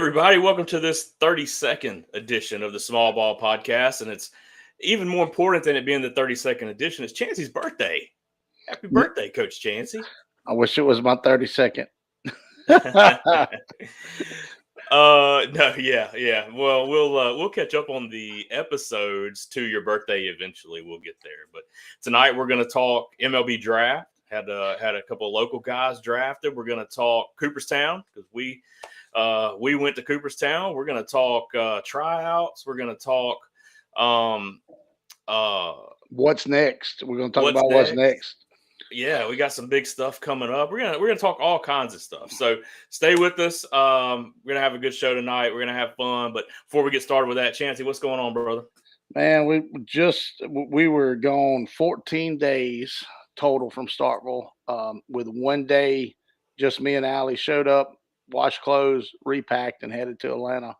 everybody. Welcome to this 32nd edition of the Small Ball Podcast. And it's even more important than it being the 32nd edition. It's Chancy's birthday. Happy birthday, Coach Chancy. I wish it was my 32nd. No, yeah. Well, we'll catch up on the episodes to your birthday eventually. We'll get there. But tonight we're going to talk MLB draft. Had a couple of local guys drafted. We're going to talk Cooperstown because we went to Cooperstown. We're going to talk tryouts. We're going to talk what's next. We're going to talk about what's next. Yeah, we got some big stuff coming up. We're gonna talk all kinds of stuff. So stay with us. We're gonna have a good show tonight. We're gonna have fun. But before we get started with that, Chancy, what's going on, brother? Man, we were gone 14 days total from Starkville. With one day, just me and Allie showed up, washed clothes, repacked, and headed to Atlanta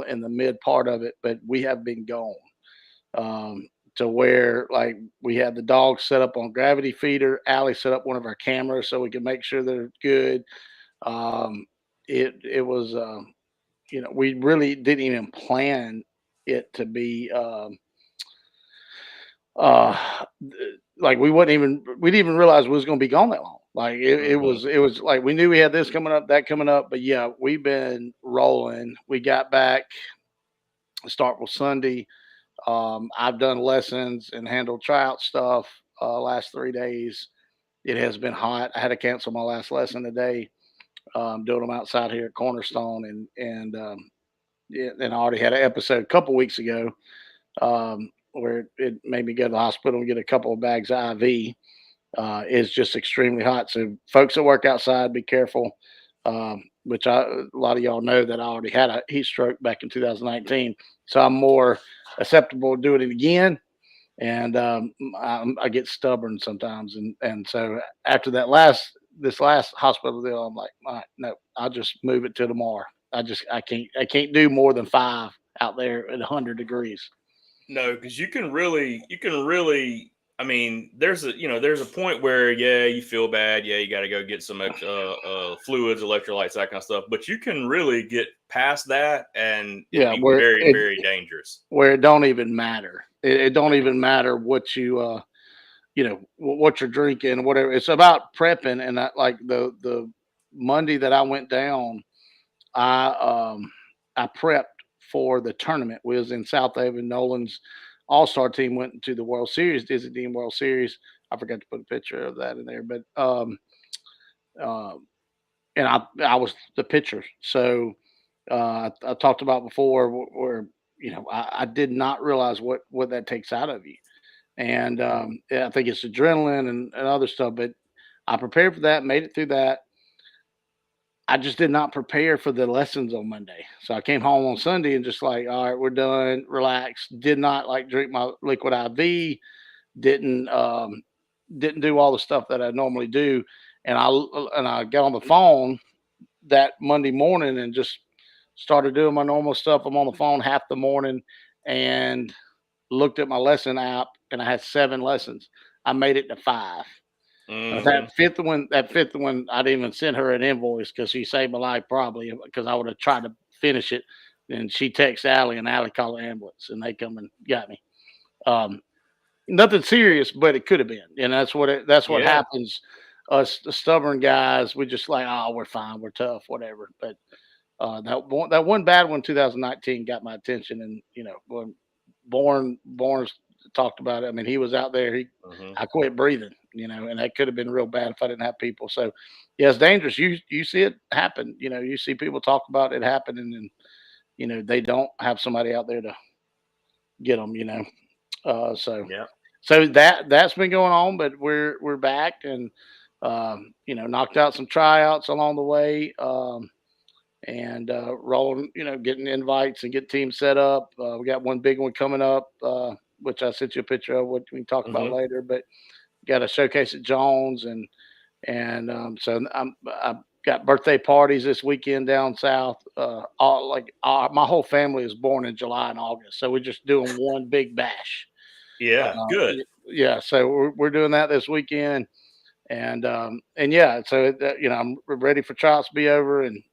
in the mid part of it. But we have been gone. To where like we had the dogs set up on gravity feeder. Allie set up one of our cameras so we could make sure they're good. It was we really didn't even plan it to be like we didn't even realize we was going to be gone that long. Like it was like we knew we had this coming up, that coming up, but yeah, we've been rolling. We got back Starkville Sunday. I've done lessons and handled tryout stuff last 3 days. It has been hot. I had to cancel my last lesson today, doing them outside here at Cornerstone, and I already had an episode a couple weeks ago where it made me go to the hospital and get a couple of bags of IV. It's just extremely hot. So folks that work outside, be careful. Which a lot of y'all know that I already had a heat stroke back in 2019. So I'm more acceptable to do it again. And I get stubborn sometimes. And so after this last hospital deal, I'm like, all right, no, I'll just move it to tomorrow. I can't do more than 5 out there at 100 degrees. No, because you can really, I mean, there's a point where, yeah, you feel bad. Yeah, you got to go get some fluids, electrolytes, that kind of stuff. But you can really get past that and be very, very dangerous. Where it don't even matter. It don't even matter what you, what you're drinking, whatever. It's about prepping. And that, like the Monday that I went down, I prepped for the tournament. We was in South Haven. Nolan's all-star team went into the World Series, Disney Team World Series. I forgot to put a picture of that in there, but and I was the pitcher. So I talked about before where I did not realize what that takes out of you, and I think it's adrenaline and other stuff. But I prepared for that, made it through that. I just did not prepare for the lessons on Monday. So I came home on Sunday and just like, all right, we're done, relax. Did not like drink my liquid IV, didn't do all the stuff that I normally do. And I got on the phone that Monday morning and just started doing my normal stuff. I'm on the phone half the morning and looked at my lesson app and I had 7 lessons. I made it to 5. That fifth one, I didn't even send her an invoice because she saved my life probably because I would have tried to finish it. And she texts Allie and Allie called the ambulance and they come and got me. Nothing serious, but it could have been. And that's what happens. Us the stubborn guys, we just like, oh, we're fine, we're tough, whatever. But that one bad one, 2019, got my attention. And when Bourne's talked about it. I mean, he was out there. I quit breathing, and that could have been real bad if I didn't have people. So, yeah, it's dangerous. You see it happen. You see people talk about it happening, and they don't have somebody out there to get them. So yeah. So that's been going on, but we're back and knocked out some tryouts along the way. And rolling, getting invites and get teams set up. We got one big one coming up, which I sent you a picture of, what we can talk about later. But got a showcase at Jones, and so I've got birthday parties this weekend down south. My whole family is born in July and August, so we're just doing one big bash. Yeah, good. Yeah, so we're doing that this weekend, and yeah, so I'm ready for tryouts to be over and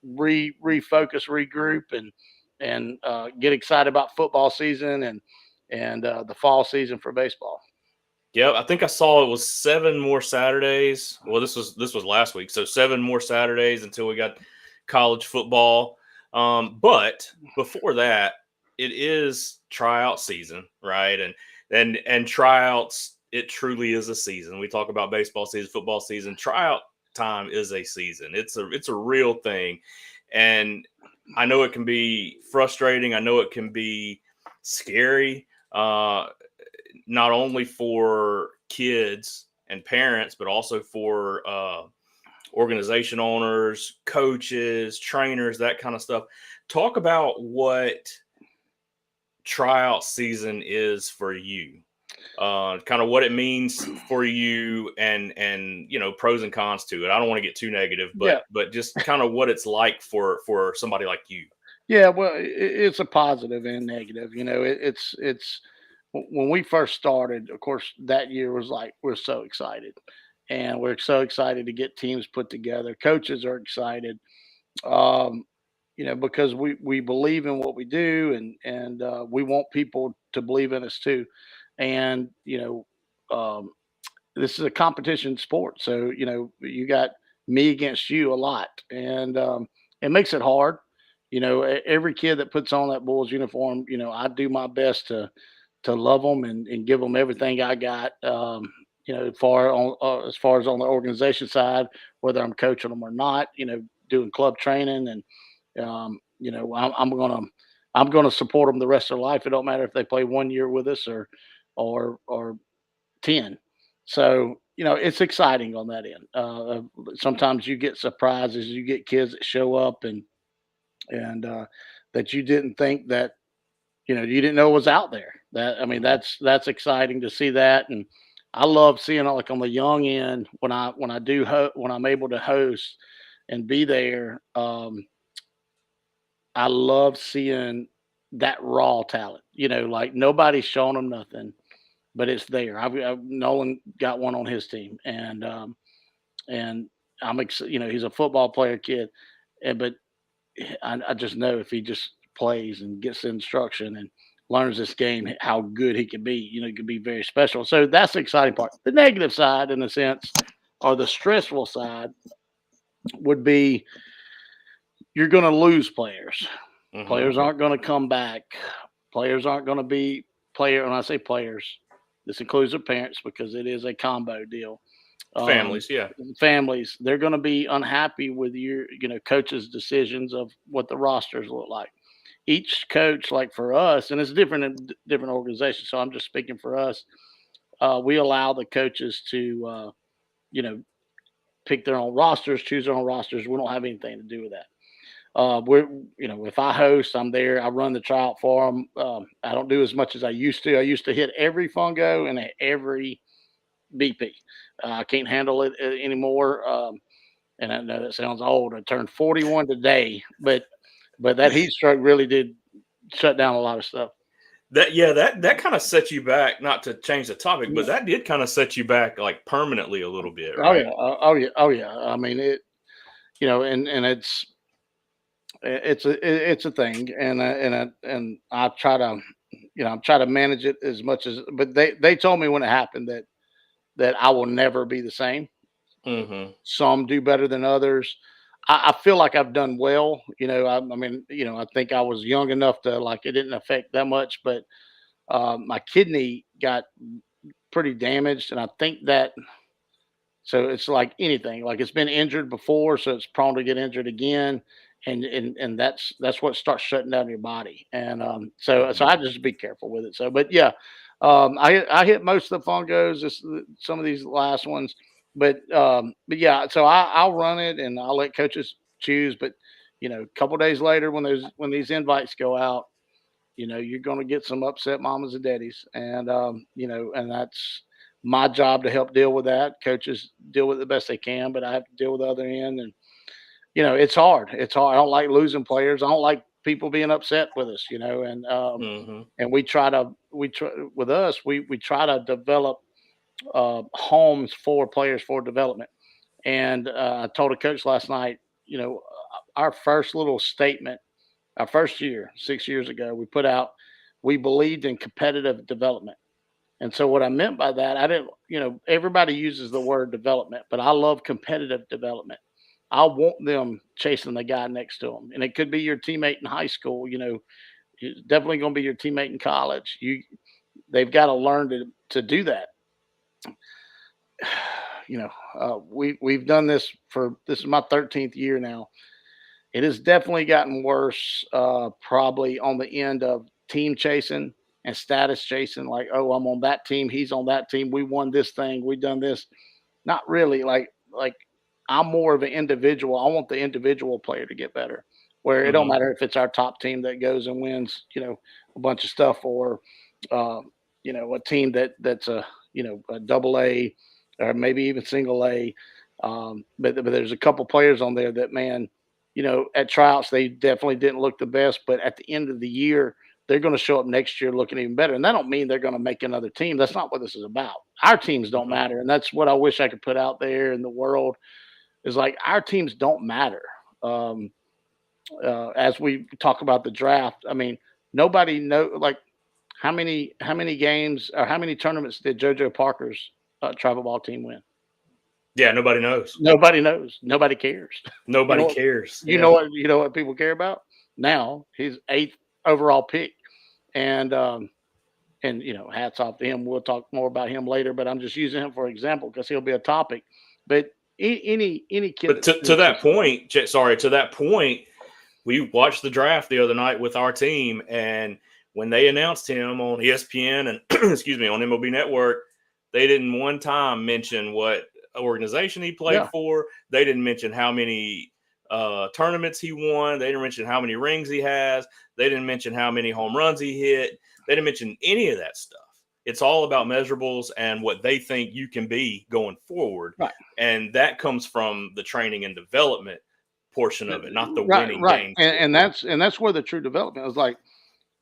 refocus, regroup, and get excited about football season and the fall season for baseball. Yeah, I think I saw it was 7 more Saturdays. Well, this was last week, so 7 more Saturdays until we got college football. But before that, it is tryout season, right? And tryouts, it truly is a season. We talk about baseball season, football season. Tryout time is a season. It's a real thing, and I know it can be frustrating. I know it can be scary. Not only for kids and parents, but also for organization owners, coaches, trainers, that kind of stuff. Talk about what tryout season is for you. Kind of what it means for you, and pros and cons to it. I don't want to get too negative, but Yeah, just kind of what it's like for somebody like you. yeah. Well, it's a positive and negative. It's when we first started. Of course, that year was like we're so excited, and we're so excited to get teams put together. Coaches are excited. Um, because we believe in what we do, and we want people to believe in us too. And this is a competition sport, so you got me against you a lot, and it makes it hard. Every kid that puts on that Bulls uniform, I do my best to love them and give them everything I got. As far as on the organization side, whether I'm coaching them or not, doing club training, and I'm gonna support them the rest of their life. It don't matter if they play 1 year with us or 10. So it's exciting on that end. Sometimes you get surprises. You get kids that show up and that you didn't think that you didn't know was out there. That's exciting to see that, and I love seeing like on the young end when I'm able to host and be there. I love seeing that raw talent. Like nobody's showing them nothing, but it's there. Nolan got one on his team, and he's a football player kid, but I just know if he just plays and gets the instruction and learns this game, how good he can be. He can be very special. So that's the exciting part. The negative side, in a sense, or the stressful side, would be you're going to lose players. Hmm. Players aren't going to come back. Players aren't going to be player. When I say players, this includes their parents because it is a combo deal. Um, Families, yeah. Families, they're going to be unhappy with your, coach's decisions of what the rosters look like. Each coach, like for us, and it's different in different organizations. So I'm just speaking for us. We allow the coaches to, you know, pick their own rosters, choose their own rosters. We don't have anything to do with that. We're, if I host, I'm there. I run the tryout for them. I don't do as much as I used to. I used to hit every fungo and every BP. I can't handle it anymore. And I know that sounds old. I turned 41 today, but that heat stroke really did shut down a lot of stuff. That kind of set you back. Not to change the topic, but that did kind of set you back like permanently a little bit, Oh right? yeah, oh yeah, oh yeah. I mean it, and it's a thing, and I try to, I try to manage it as much as. But they told me when it happened that I will never be the same. Hmm. Some do better than others. I feel like I've done well. I mean, I think I was young enough to like it didn't affect that much, but my kidney got pretty damaged, and I think that so it's like anything, like it's been injured before, so it's prone to get injured again, and that's what starts shutting down your body, and so Hmm. I just be careful with it. So, but yeah, I hit most of the fungos, some of these last ones, but yeah, so I'll run it and I'll let coaches choose, but a couple days later when these invites go out, you're going to get some upset mamas and daddies, and that's my job to help deal with that. Coaches deal with it the best they can, but I have to deal with the other end, and it's hard. It's hard. I don't like losing players. I don't like people being upset with us, Hmm. and we try with us. We try to develop homes for players for development. And I told a coach last night, our first little statement, our first year, 6 years ago, we put out, we believed in competitive development. And so what I meant by that, I didn't, everybody uses the word development, but I love competitive development. I want them chasing the guy next to them. And it could be your teammate in high school, it's definitely going to be your teammate in college. They've got to learn to do that. We've done this this is my 13th year now. It has definitely gotten worse, probably on the end of team chasing and status chasing. Like, oh, I'm on that team, he's on that team. We won this thing, we done this. Not really. Like I'm more of an individual. I want the individual player to get better. Where it don't Mhm. matter if it's our top team that goes and wins, a bunch of stuff, or a team that's a double A or maybe even single A. But there's a couple players on there that, man, at tryouts they definitely didn't look the best, but at the end of the year they're going to show up next year looking even better. And that don't mean they're going to make another team. That's not what this is about. Our teams don't Mhm. matter, and that's what I wish I could put out there in the world. Is like our teams don't matter. As we talk about the draft, I mean, nobody know like how many games or how many tournaments did JoJo Parker's travel ball team win? Yeah, nobody knows. Nobody knows. Nobody cares. You Nobody know, cares. you Yeah. know what you know what people care about now. He's eighth overall pick, and hats off to him. We'll talk more about him later, but I'm just using him for example because he'll be a topic. But any kid But that's to still that chasing, point, sorry, to that point, we watched the draft the other night with our team, and when they announced him on ESPN and excuse me on MLB Network, they didn't one time mention what organization he played yeah, for. They didn't mention how many tournaments he won. They didn't mention how many rings he has. They didn't mention how many home runs he hit. They didn't mention any of that stuff. It's all about measurables and what they think you can be going forward. right. And that comes from the training and development portion of it, not the Right, winning right, games and portion. that's where the true development is. Like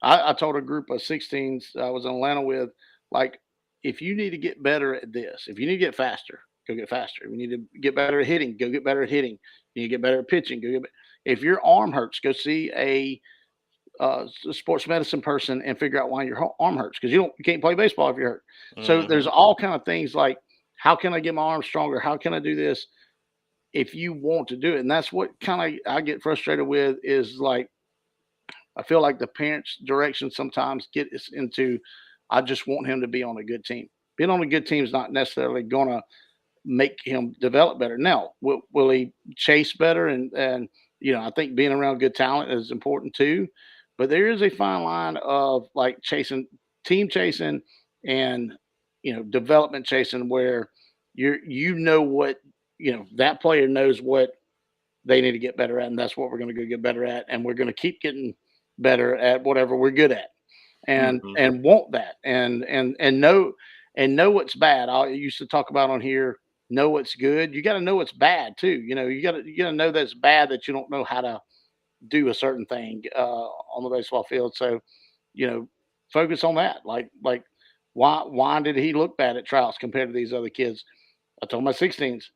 I told a group of 16s I was in Atlanta with, like, if you need to get better at this, if you need to get faster, go get faster. If you need to get better at hitting, go get better at hitting. You need to get better at pitching, go get. If your arm hurts, go see a sports medicine person and figure out why your arm hurts because you can't play baseball if you're hurt. So there's Mhm. all kind of things like how can I get my arm stronger? How can I do this? If you want to do it, and that's what kind of I get frustrated with is like I feel like the parents' direction sometimes get us into. I just want him to be on a good team. Being on a good team is not necessarily gonna make him develop better. Now, will he chase better? And I think being around good talent is important too. But there is a fine line of like team chasing, and development chasing, where what that player knows what they need to get better at, and that's what we're going to go get better at, and we're going to keep getting better at whatever we're good at, and Mhm. and want that, and know what's bad. I used to talk about on here. Know what's good. You got to know what's bad too. You got to know that's bad that you don't know how to do a certain thing on the baseball field. So you know, focus on that. Like why did he look bad at trials compared to these other kids? I told my 16s,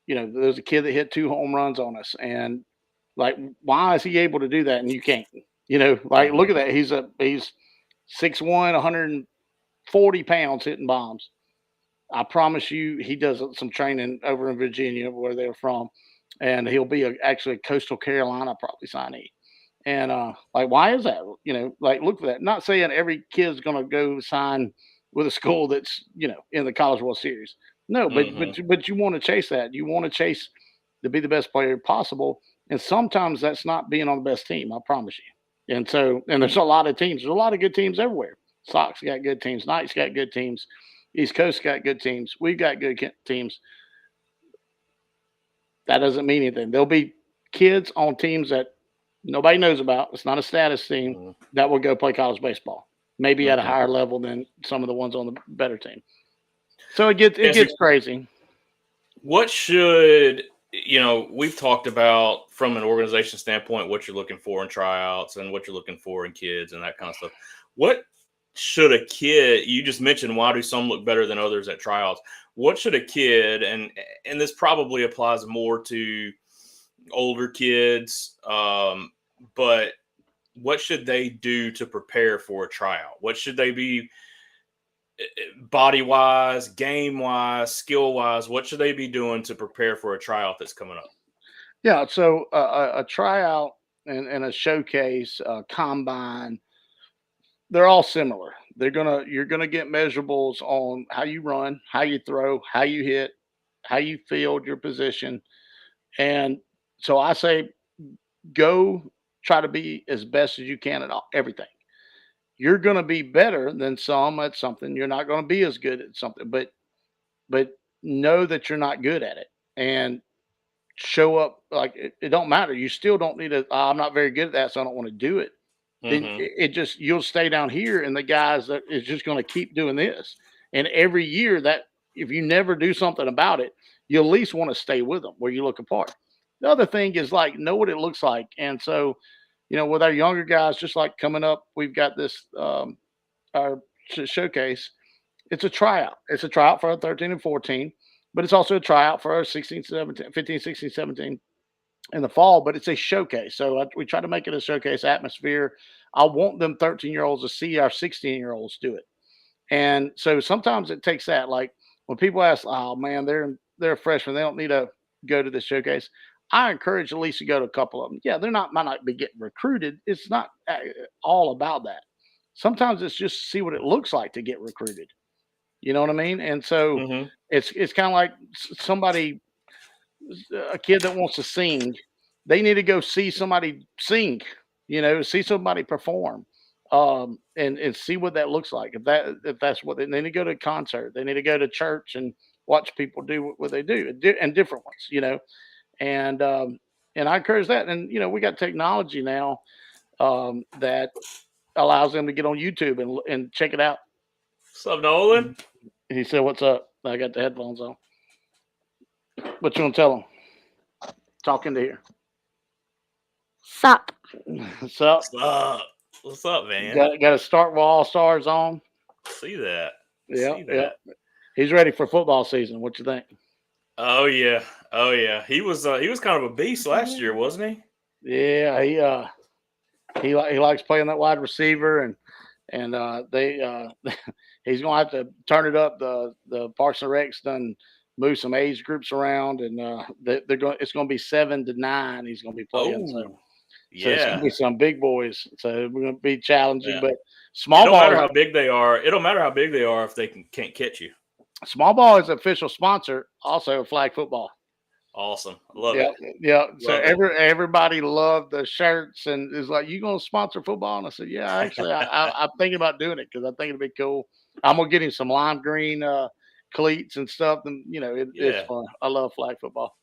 there's a kid that hit 2 home runs on us, and like, why is he able to do that and you can't? Like, look Mhm. at that. He's 6'1", 140 pounds hitting bombs. I promise you, he does some training over in Virginia where they're from, and he'll be actually a Coastal Carolina probably signee. And like, why is that? Like, look for that. Not saying every kid's going to go sign with a school that's in the College World Series. No, Mhm. but you want to chase that. You want to chase to be the best player possible, and sometimes that's not being on the best team. I promise you. And there's a lot of teams. There's a lot of good teams everywhere. Sox got good teams. Knights got good teams. East Coast got good teams. We've got good teams. That doesn't mean anything. There'll be kids on teams that nobody knows about. It's not a status team Mhm. that will go play college baseball, maybe at a Mhm. higher level than some of the ones on the better team. So it Chancy, gets crazy. what should we've talked about from an organization standpoint what you're looking for in tryouts and what you're looking for in kids and that kind of stuff. What should a kid, you just mentioned why do some look better than others at tryouts? What should a kid, and this probably applies more to older kids. But what should they do to prepare for a tryout? What should they be body wise, game wise, skill wise? What should they be doing to prepare for a tryout that's coming up? Yeah, so a tryout and a showcase, combine, they're all similar. You're gonna get measurables on how you run, how you throw, how you hit, how you field your position, and so I say go try to be as best as you can at everything. You're gonna be better than some at something. You're not gonna be as good at something, but know that you're not good at it and show up like it don't matter. You still don't need to. I'm not very good at that, so I don't want to do it. Then Mm-hmm. it just you'll stay down here, and the guys that is just going to keep doing this. And every year that if you never do something about it, you at least want to stay with them where you look apart. The other thing is like know what it looks like, and so with our younger guys, just like coming up, we've got this our showcase. It's a tryout. It's a tryout for our 13 and 14, but it's also a tryout for our 16, 17, 15, 16, 17 in the fall, but it's a showcase. So we try to make it a showcase atmosphere. I want them 13-year-olds to see our 16-year-olds do it. And so sometimes it takes that. Like when people ask, "Oh man, they're a freshman, they don't need to go to the showcase." I encourage at least to go to a couple of them. Yeah, they're not might not be getting recruited. It's not all about that. Sometimes it's just to see what it looks like to get recruited. You know what I mean? And so Mm-hmm. it's kind of like somebody, a kid that wants to sing, they need to go see somebody sing. See somebody perform, and see what that looks like. If that's what they need to go to a concert, they need to go to church and watch people do what they do, and different ones. And and I encourage that. And we got technology now that allows them to get on YouTube and check it out. What's up, Nolan? He said, "What's up?" I got the headphones on. What you gonna tell him? Talking to here. Sup? What's up? What's up? What's up, man? Got to start with all stars on. See that? Yeah, See yeah. that? He's ready for football season. What you think? Oh yeah, oh yeah. He was kind of a beast last year, wasn't he? Yeah, he likes playing that wide receiver, and they he's gonna have to turn it up. The Parks and Recs done move some age groups around, and they're going. It's gonna be 7 to 9. He's gonna be playing. So Oh so it's gonna yeah. be some big boys. So we're gonna be challenging, Yeah. but It small don't ball matter is how big they are. It don't matter how big they are if they can't catch you. small ball is official sponsor also of flag football. Awesome. I love Yeah, it. yeah. So Love it. everybody loved the shirts and is like, "You gonna sponsor football?" And I said, "Yeah, actually, I'm thinking about doing it because I think it'd be cool. I'm gonna get him some lime green cleats and stuff, and it's Yeah. fun. I love flag football.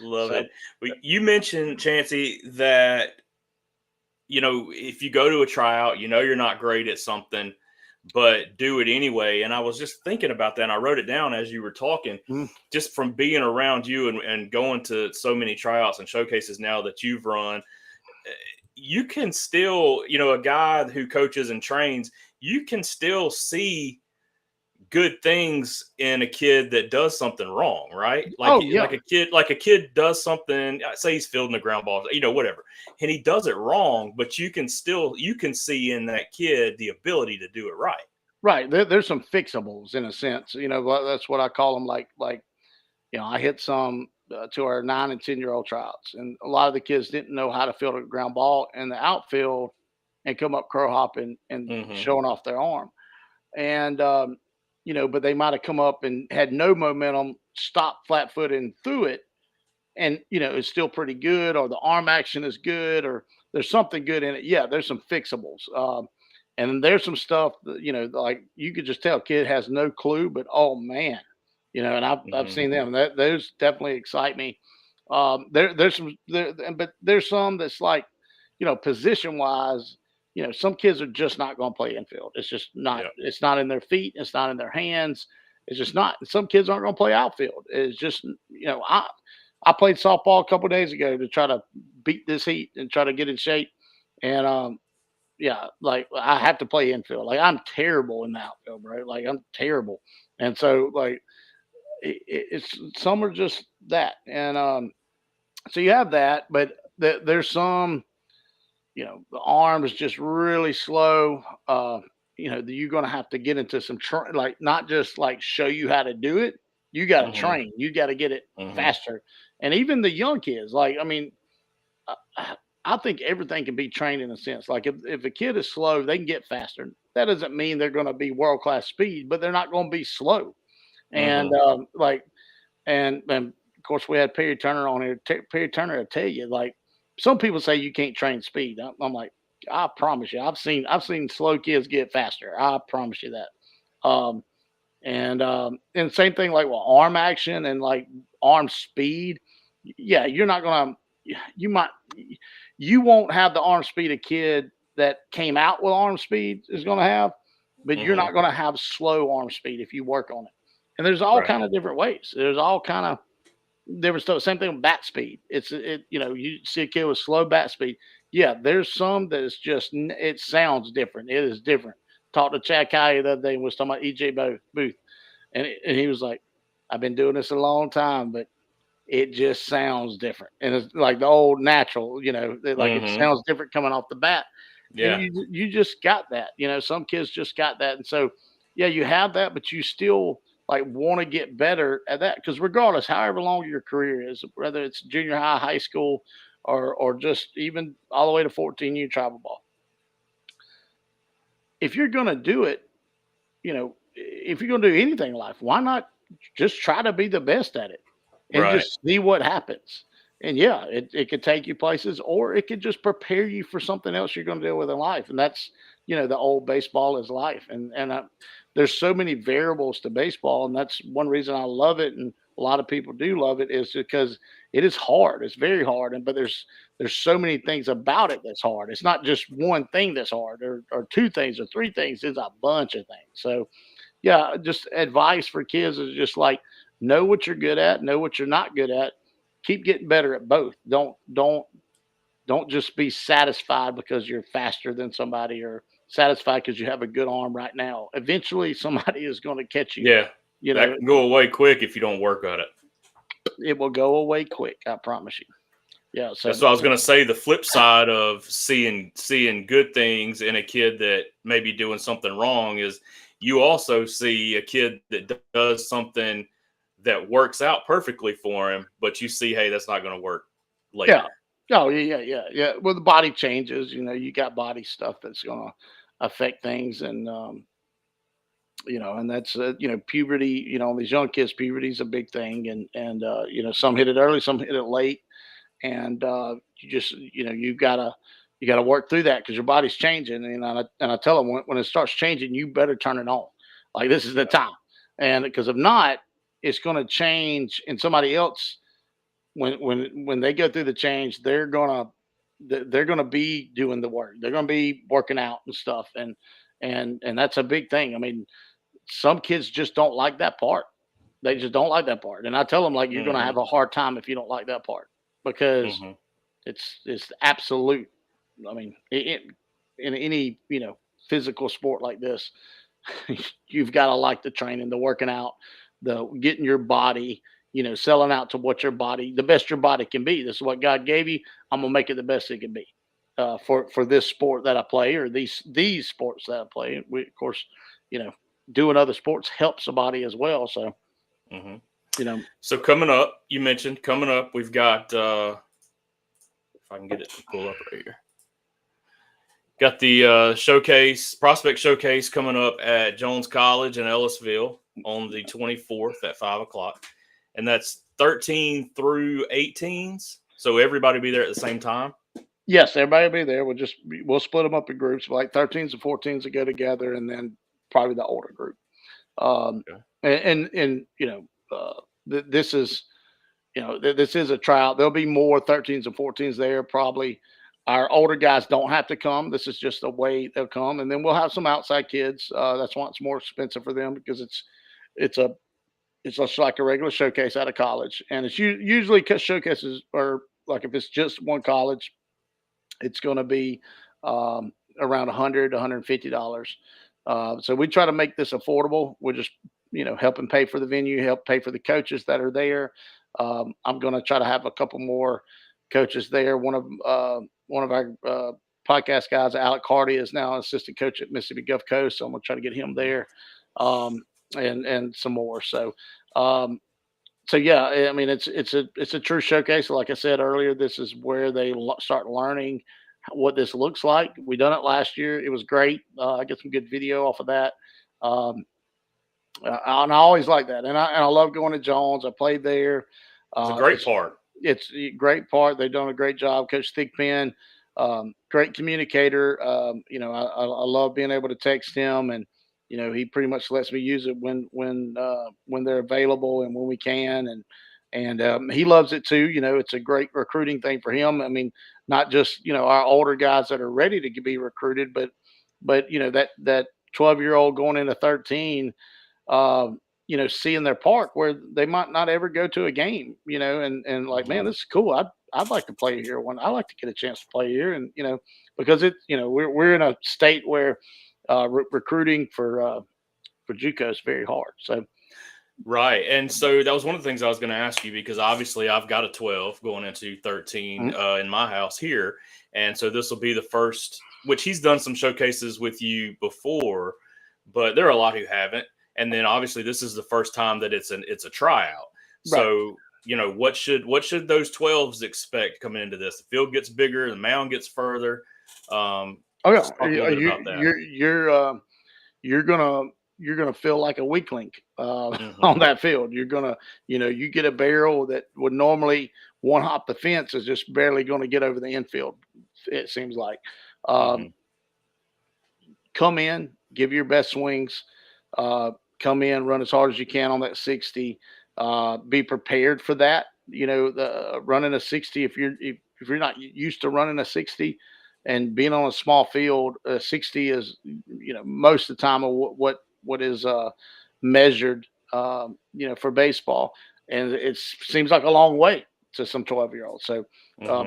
Love So it. You mentioned, Chancy, that if you go to a tryout, you're not great at something, but do it anyway. And I was just thinking about that, and I wrote it down as you were talking, mm, just from being around you and going to so many tryouts and showcases now that you've run. You can still, a guy who coaches and trains, you can still see good things in a kid that does something wrong, right? Like oh yeah, like a kid does something, say he's fielding the ground ball, whatever, and he does it wrong, but you can see in that kid the ability to do it right. right. There's some fixables in a sense. That's what I call them. Like I hit some to our 9 and 10-year-old tryouts, and a lot of the kids didn't know how to field a ground ball in the outfield and come up crow hopping and Hmm. showing off their arm. And but they might have come up and had no momentum, stopped flat footed and threw it, and it's still pretty good, or the arm action is good, or there's something good in it. Yeah, there's some fixables. And then there's some stuff that, like you could just tell kid has no clue, but oh man, and I've Hmm. seen them. Those definitely excite me. There's some but there's some that's like, position wise, some kids are just not going to play infield. It's just not. Yeah. It's not in their feet. It's not in their hands. It's just not. Some kids aren't going to play outfield. It's just, I played softball a couple of days ago to try to beat this heat and try to get in shape. And yeah, like I have to play infield. Like I'm terrible in the outfield, bro. Like I'm terrible. And so like it's some are just that. And So you have that, but there's some, the arm is just really slow. You're going to have to get into some like not just like show you how to do it. You got to Mm-hmm. train. You got to get it Mm-hmm. faster. And even the young kids, like I mean, I think everything can be trained in a sense. Like if a kid is slow, they can get faster. That doesn't mean they're going to be world class speed, but they're not going to be slow. And Mm-hmm. and of course we had Perry Turner on here. Perry Turner will tell you, like, some people say you can't train speed. I'm like, I promise you, I've seen slow kids get faster. I promise you that. And same thing like with arm action and like arm speed. Yeah, you're not gonna. You might. You won't have the arm speed a kid that came out with arm speed is going to have, but you're Mm-hmm. not going to have slow arm speed if you work on it. And there's all Right. kind of different ways. There's all kind of different stuff. Same thing with bat speed. You see a kid with slow bat speed. Yeah, there's some that is just it sounds different. It is different. Talked to Chad Kaya the other day and was talking about EJ Booth, and he was like, "I've been doing this a long time, but it just sounds different." And it's like the old natural, like it Mm-hmm. sounds different coming off the bat. And Yeah. you just got that. Some kids just got that. And so, yeah, you have that, but you still like want to get better at that because regardless, however long your career is, whether it's junior high, high school, or just even all the way to 14U travel ball, if you're gonna do it, if you're gonna do anything in life, why not just try to be the best at it and Right. just see what happens? And yeah, it could take you places or it could just prepare you for something else you're going to deal with in life. And that's, the old baseball is life. And there's so many variables to baseball. And that's one reason I love it. And a lot of people do love it is because it is hard. It's very hard. But there's so many things about it that's hard. It's not just one thing that's hard or two things or three things. It's a bunch of things. So yeah, just advice for kids is just like know what you're good at, know what you're not good at, keep getting better at both. Don't just be satisfied because you're faster than somebody or satisfied because you have a good arm right now. Eventually somebody is going to catch you. Yeah. You That know, can go away quick if you don't work at it. it will go away quick, I promise you. Yeah, That's so what I was going to say. The flip side of seeing good things in a kid that may be doing something wrong is you also see a kid that does something that works out perfectly for him, but you see, hey, that's not going to work yeah. later. Oh, yeah. Well, the body changes, you got body stuff that's going to affect things and that's puberty. These young kids, puberty is a big thing, and some hit it early, some hit it late, and you just you gotta work through that because your body's changing, and I tell them when it starts changing, you better turn it on, like this is the time, and because if not, it's going to change, and somebody else when they go through the change, they're gonna be doing the work, they're gonna be working out and stuff, and that's a big thing. I mean, some kids just don't like that part. They just don't like that part. And I tell them like you're gonna Mm-hmm. have a hard time if you don't like that part because Mm-hmm. it's absolute. I mean, in any physical sport like this, you've got to like the training, the working out, the getting your body, selling out to what the best your body can be. This is what God gave you. I'm gonna make it the best it can be for this sport that I play or these sports that I play. We of course, you know, doing other sports helps the body as well. So Mm-hmm. you know, So coming up, you mentioned coming up, we've got if I can get it to pull up right here. Got the prospect showcase coming up at Jones College in Ellisville on the 24th at 5 o'clock. And that's 13 through 18s. So everybody be there at the same time. yes, everybody will be there. We'll split them up in groups, like 13s and 14s to go together, and then probably the older group. Okay. And this is this is a tryout. There'll be more 13s and 14s there probably. Our older guys don't have to come. This is just the way they'll come, and then we'll have some outside kids. That's why it's more expensive for them because it's a it's just like a regular showcase out of college, and it's usually because showcases are like if it's just one college, it's going to be around $100 to $150. So we try to make this affordable. We're just helping pay for the venue, help pay for the coaches that are there. I'm going to try to have a couple more coaches there. One of our podcast guys, Alec Hardy, is now an assistant coach at Mississippi Gulf Coast, so I'm going to try to get him there, and some more. So yeah, I mean it's a true showcase. Like I said earlier, this is where they start learning what this looks like. We done it last year. It was great. I get some good video off of that. Um, and I always like that. And I love going to Jones. I played there. It's a great part. It's a great part. They've done a great job. Coach Thigpen, great communicator. I love being able to text him, and he pretty much lets me use it when they're available and when we can, and he loves it too. It's a great recruiting thing for him. I mean, not just our older guys that are ready to be recruited, but that 12-year-old going into 13. Seeing their park where they might not ever go to a game, and like, man, this is cool. I'd like to play here one. I like to get a chance to play here, and because we're in a state where recruiting for JUCO is very hard. So, right, and so that was one of the things I was going to ask you, because obviously I've got a 12 going into 13 in my house here, and so this will be the first. Which he's done some showcases with you before, but there are a lot who haven't. And then obviously this is the first time that it's a tryout. So, right. What should those 12s expect coming into this? The field gets bigger, the mound gets further. You're gonna feel like a weakling on that field. You're gonna, you get a barrel that would normally one hop the fence is just barely going to get over the infield. It seems like. Come in, give your best swings. Come in, run as hard as you can on that 60. Be prepared for that. Running a 60. If you're not used to running a 60 and being on a small field, 60 is most of the time of what is measured for baseball, and it seems like a long way to some 12-year-olds. So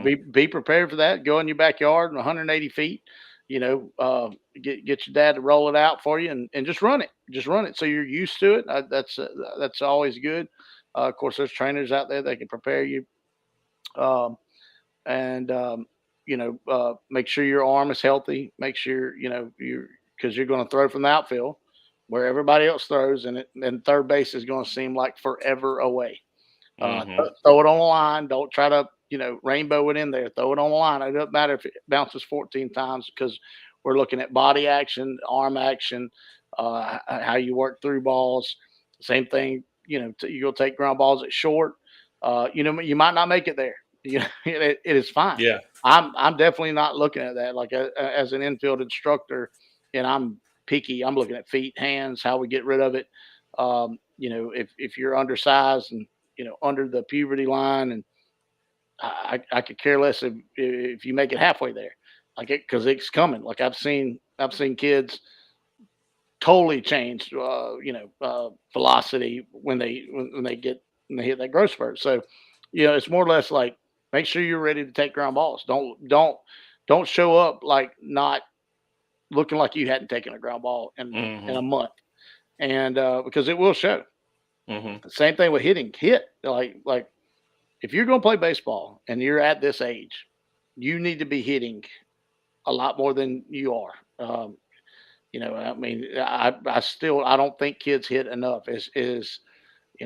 be prepared for that. Go in your backyard 180 feet. Get your dad to roll it out for you and just run it. Just run it so you're used to it. That's always good. Of course, there's trainers out there that can prepare you. Make sure your arm is healthy. Make sure because you're going to throw from the outfield where everybody else throws, and third base is going to seem like forever away. Throw it on the line. Don't try to rainbow it in there. Throw it on the line. It doesn't matter if it bounces 14 times, because we're looking at body action, arm action, how you work through balls. Same thing, you'll take ground balls at short. You might not make it there. It is fine. Yeah. I'm definitely not looking at that like as an infield instructor, and I'm picky. I'm looking at feet, hands, how we get rid of it. If you're undersized and under the puberty line, and I could care less if you make it halfway there, because it's coming. Like I've seen kids totally change, velocity when they hit that growth spurt. So, it's more or less like, make sure you're ready to take ground balls. Don't show up like not looking like you hadn't taken a ground ball in a month, and because it will show. Same thing with hitting. Like if you're going to play baseball and you're at this age, you need to be hitting a lot more than you are. I mean, I don't think kids hit enough.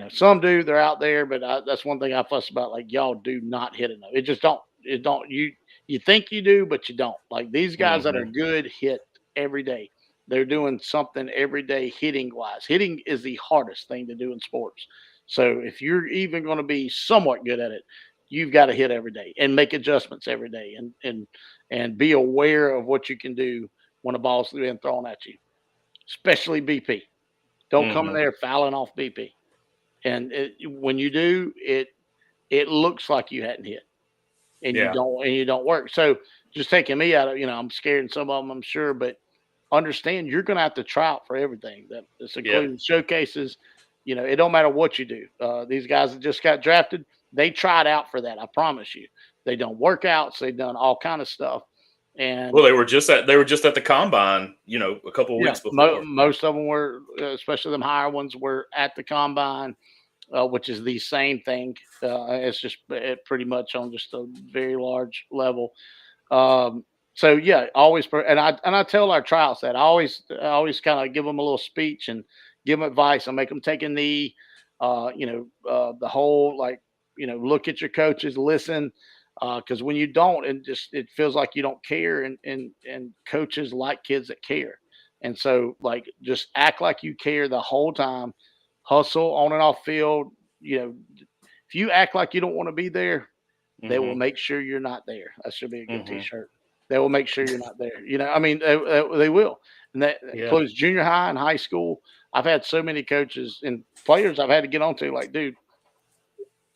Some do, they're out there, but that's one thing I fuss about. Like, y'all do not hit enough. It just don't. It don't. You think you do, but you don't. Like these guys that are good hit every day. They're doing something every day hitting wise. Hitting is the hardest thing to do in sports. So if you're even going to be somewhat good at it, you've got to hit every day and make adjustments every day, and be aware of what you can do when a ball's being thrown at you, especially BP. Don't come in there fouling off BP. And when you do, it looks like you hadn't hit, and you don't work. So just taking me out of, I'm scared in some of them, I'm sure, but understand you're going to have to try out for everything. That's including showcases. It don't matter what you do. These guys that just got drafted, they tried out for that. I promise you. They done workouts. They've done all kind of stuff. And they were just at the combine, a couple of weeks before. Most of them were, especially them higher ones, were at the combine. which is the same thing. It's just pretty much on just a very large level. So yeah, always and I tell our trials that I always kind of give them a little speech and give them advice. I make them take a knee, the whole like look at your coaches, listen, because when you don't, it feels like you don't care, and coaches like kids that care, and so like just act like you care the whole time, hustle on and off field. If you act like you don't want to be there, they will Mm-hmm. make sure you're not there. That should be a good Mm-hmm. T-shirt. They will make sure you're not there. I mean, they will, and that Yeah. includes junior high and high school. I've had so many coaches and players I've had to get onto, like, dude,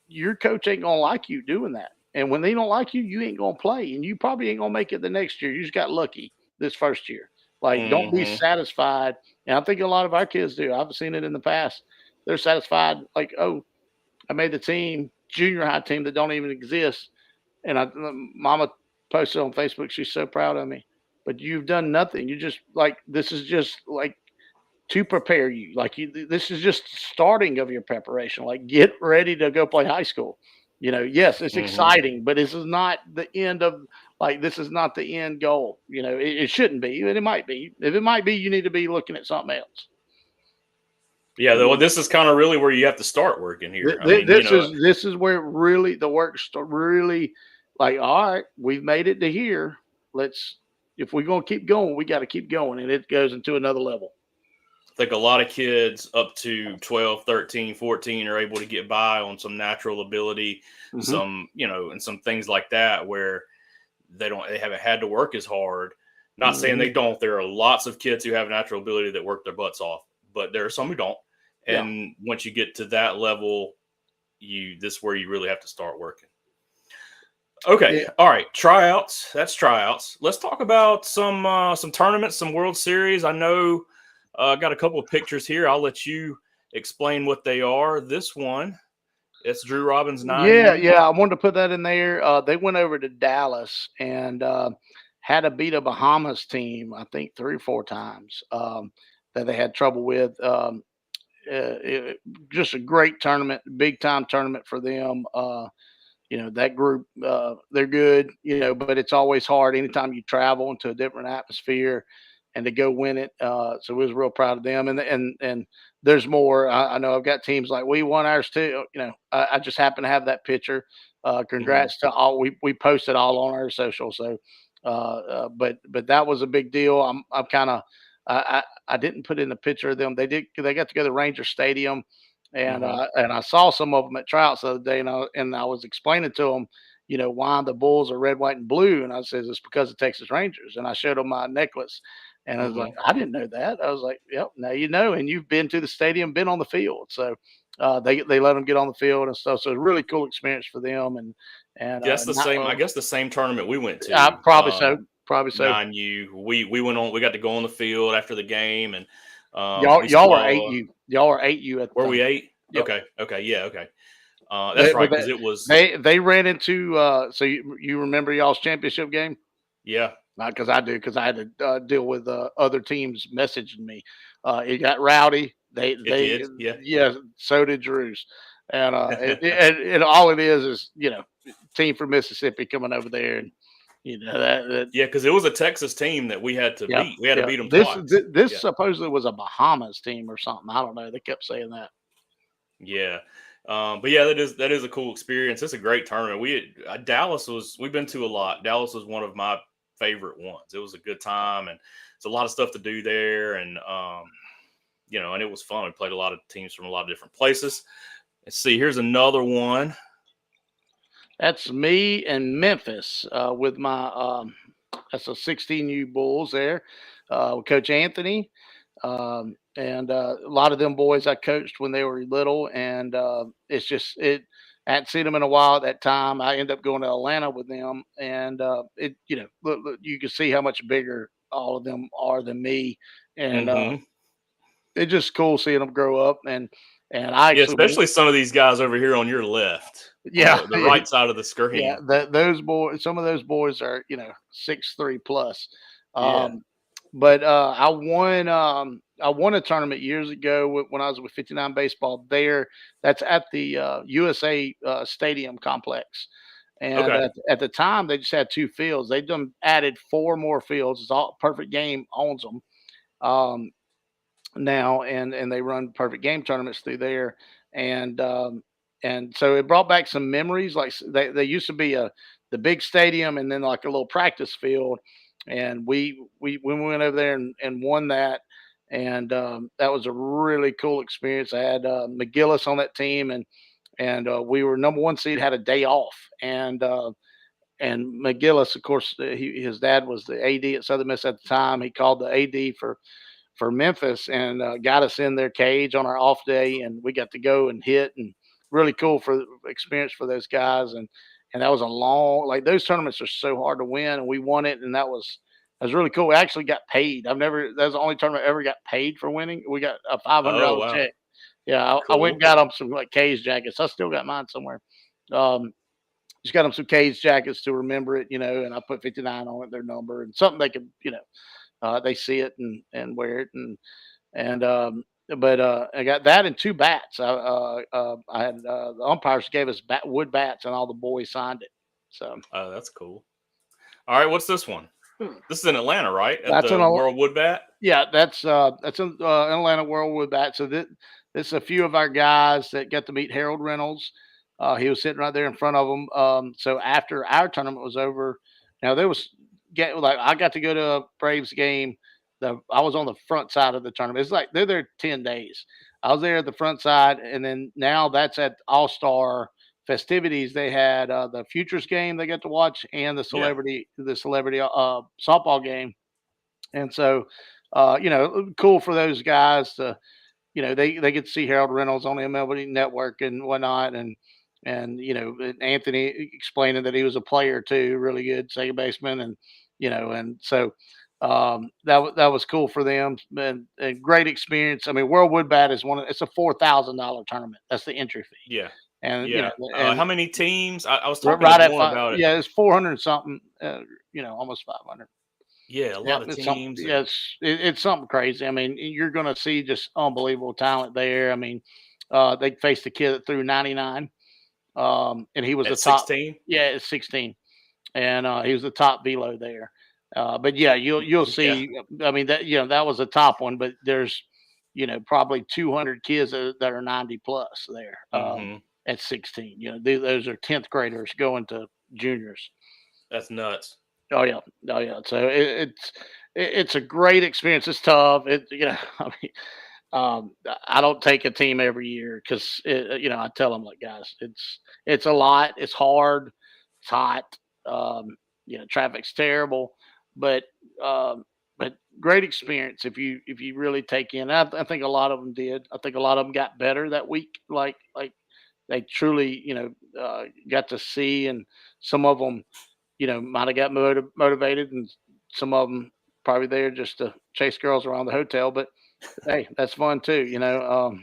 your coach ain't gonna like you doing that, and when they don't like you, you ain't gonna play, and you probably ain't gonna make it the next year. You just got lucky this first year. Like, don't be Mm-hmm. satisfied. And I think a lot of our kids do. I've seen it in the past. They're satisfied, like, oh, I made the team, junior high team that don't even exist. And Mama posted on Facebook, she's so proud of me. But you've done nothing. You just like this is just like to prepare you. Like this is just starting of your preparation. Like get ready to go play high school. Yes, it's Mm-hmm. exciting, but this is not the end of this is not the end goal. It shouldn't be, and it might be. If it might be, you need to be looking at something else. Yeah, though this is kind of really where you have to start working here. I mean, This is where really the work really like. All right, we've made it to here. If we're gonna keep going, we got to keep going, and it goes into another level. I think a lot of kids up to 12, 13, 14 are able to get by on some natural ability, some, and some things like that where they haven't had to work as hard. Not saying they don't. There are lots of kids who have natural ability that work their butts off, but there are some who don't. And once you get to that level, this is where you really have to start working. Okay. Yeah. All right. Tryouts. That's tryouts. Let's talk about some tournaments, some World Series. I know I got a couple of pictures here. I'll let you explain what they are. This one, it's Drew Robbins 9. Yeah. I wanted to put that in there. They went over to Dallas and had to beat a Bahamas team, I think 3 or 4 times that they had trouble with. Just a great tournament, big time tournament for them. That group, they're good, but it's always hard anytime you travel into a different atmosphere and to go win it. So we was real proud of them. And there's more. I know I've got teams like we won ours too. I just happen to have that picture. Congrats to all. We posted all on our social. So, but that was a big deal. I'm kind of. I didn't put in a picture of them. They got to go to Ranger Stadium, and I saw some of them at tryouts the other day, and I was explaining to them, why the Bulls are red, white, and blue, and I said it's because of Texas Rangers, and I showed them my necklace, and I was like, I didn't know that. I was like, yep, now you know, and you've been to the stadium, been on the field, so they let them get on the field and stuff. So it's a really cool experience for them, and that's the same. I guess the same tournament we went to. Probably so. Probably so. 9U. We went on. We got to go on the field after the game, and y'all were 8U. Y'all were 8U at the time. we 8? Yep. Okay. Yeah. Okay. That's right, because it was they ran into. So you remember y'all's championship game? Yeah. Not because I do, because I had to deal with other teams messaging me. It got rowdy. They did. Yeah. So did Drew's, and and all it is team from Mississippi coming over there, and that because it was a Texas team that we had to beat. We had to beat them twice. This supposedly was a Bahamas team or something. I don't know. They kept saying that. Yeah. But yeah, that is a cool experience. It's a great tournament. We've been to a lot. Dallas was one of my favorite ones. It was a good time, and it's a lot of stuff to do there, and and it was fun. We played a lot of teams from a lot of different places. Let's see. Here's another one. That's me and Memphis with my that's a 16U Bulls there with Coach Anthony. And a lot of them boys I coached when they were little, and it's just I hadn't seen them in a while at that time. I ended up going to Atlanta with them, and look, you can see how much bigger all of them are than me, and it's just cool seeing them grow up. And I especially some of these guys over here on your left, the right side of the screen. Yeah, those boys. Some of those boys are 6'3" plus. But I won a tournament years ago when I was with 59 baseball there. That's at the USA Stadium complex. And Okay. at the time, they just had two fields. They done added four more fields. It's all Perfect Game owns them um, now, and they run Perfect Game tournaments through there. And and so it brought back some memories. Like they used to be the big stadium, and then like a little practice field. And when we went over there and won that, and that was a really cool experience. I had McGillis on that team, and we were number one seed, had a day off, and McGillis, of course, his dad was the AD at Southern Miss at the time. He called the AD for Memphis and got us in their cage on our off day, and we got to go and hit, and really cool for experience for those guys. And that was a long, like those tournaments are so hard to win, and we won it, and that was really cool. We actually got paid. That was the only tournament I ever got paid for winning. We got a Oh $500 wow. check. Yeah, I went and Cool. got them some like K's jackets. I still got mine somewhere. Um, just got them some K's jackets to remember it, and I put 59 on it, their number, and something they could, they see it and wear it, and but I got that and two bats. I had the umpires gave us wood bats, and all the boys signed it. So Oh, that's cool. All right, what's this one? This is in Atlanta, right? At that's the World Wood Bat. yeah, that's in Atlanta World wood bat. So this is a few of our guys that got to meet Harold Reynolds. He was sitting right there in front of them. So after our tournament was over, now there was I got to go to a Braves game. I was on the front side of the tournament. It's like they're there 10 days. I was there at the front side, and then now that's at All Star festivities. They had the Futures game they got to watch, and Yeah. the celebrity softball game. And so, cool for those guys to they get to see Harold Reynolds on the MLB Network and whatnot, and Anthony explaining that he was a player too, really good second baseman, and so that was cool for them, and great experience. I mean, World Wood Bat is it's a $4,000 tournament. That's the entry fee, Yeah. and Yeah. and How many teams? I was talking to right at one five, about it. yeah, it's 400 something, almost 500. Yeah, a Yeah, lot of teams and it's something crazy. I mean, you're going to see just unbelievable talent there. I mean, they faced a kid that threw 99, and he was the at top. 16. Yeah, at 16, and he was the top velo there. But yeah, you'll Yeah. see. I mean that was the top one, but there's probably 200 kids that are 90 plus there Hmm. at 16. Those are 10th graders going to juniors. That's nuts. Oh yeah, oh yeah. So it's a great experience. It's tough. I mean, I don't take a team every year because I tell them like guys, it's a lot. It's hard. It's hot. Traffic's terrible, but um, but great experience if you really take in. I think a lot of them did. I think a lot of them got better that week. Like they truly got to see, and some of them might have got motivated, and some of them probably there just to chase girls around the hotel. But hey, that's fun too,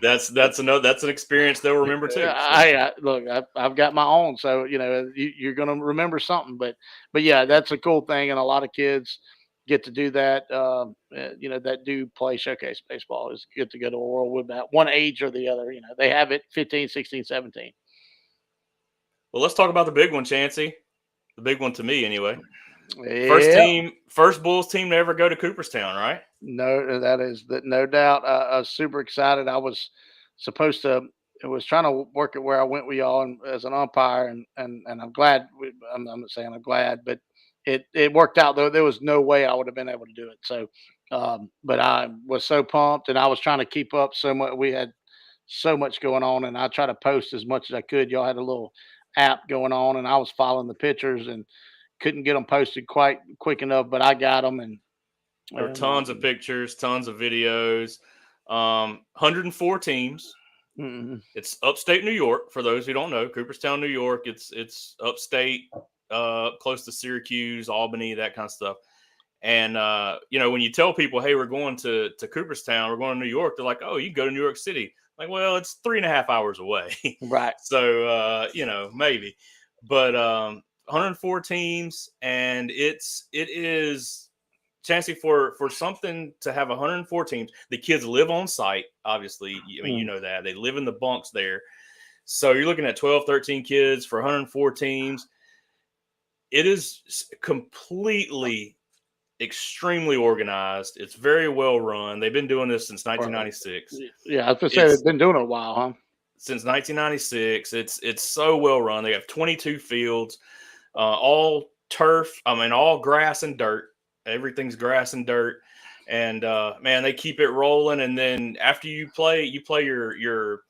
That's an experience they'll remember too. So look, I've got my own, so you're gonna remember something. But yeah, that's a cool thing, and a lot of kids get to do that. That do play showcase baseball is get to go to a world with that one age or the other. They have it 15, 16, 17. well, let's talk about the big one, Chancy. The big one to me, anyway. Yeah. First Bulls team to ever go to Cooperstown, right? No, that is that no doubt. I was super excited. I was supposed to. I was trying to work it where I went with y'all and as an umpire, and I'm glad. I'm not saying I'm glad, but it worked out. Though there was no way I would have been able to do it. So, but I was so pumped, and I was trying to keep up so much. We had so much going on, and I tried to post as much as I could. Y'all had a little app going on, and I was following the pictures and couldn't get them posted quite quick enough, but I got them, There are and tons of pictures, tons of videos. 104 teams. mm, It's upstate New York. For those who don't know, Cooperstown, New York. It's upstate, close to Syracuse, Albany, that kind of stuff. And when you tell people, "Hey, we're going to Cooperstown, we're going to New York," they're like, "Oh, you can go to New York City." Like, well, it's 3.5 hours away. right. So maybe, but 104 teams, and it is Chancy, for something to have 104 teams, the kids live on site, obviously. I mean, you know that. They live in the bunks there. So you're looking at 12, 13 kids for 104 teams. It is completely, extremely organized. It's very well run. They've been doing this since 1996. Yeah, I was going to say they've been doing it a while, huh? Since 1996. It's so well run. They have 22 fields, all turf. I mean, all grass and dirt. Everything's grass and dirt, and man, they keep it rolling. And then after you play your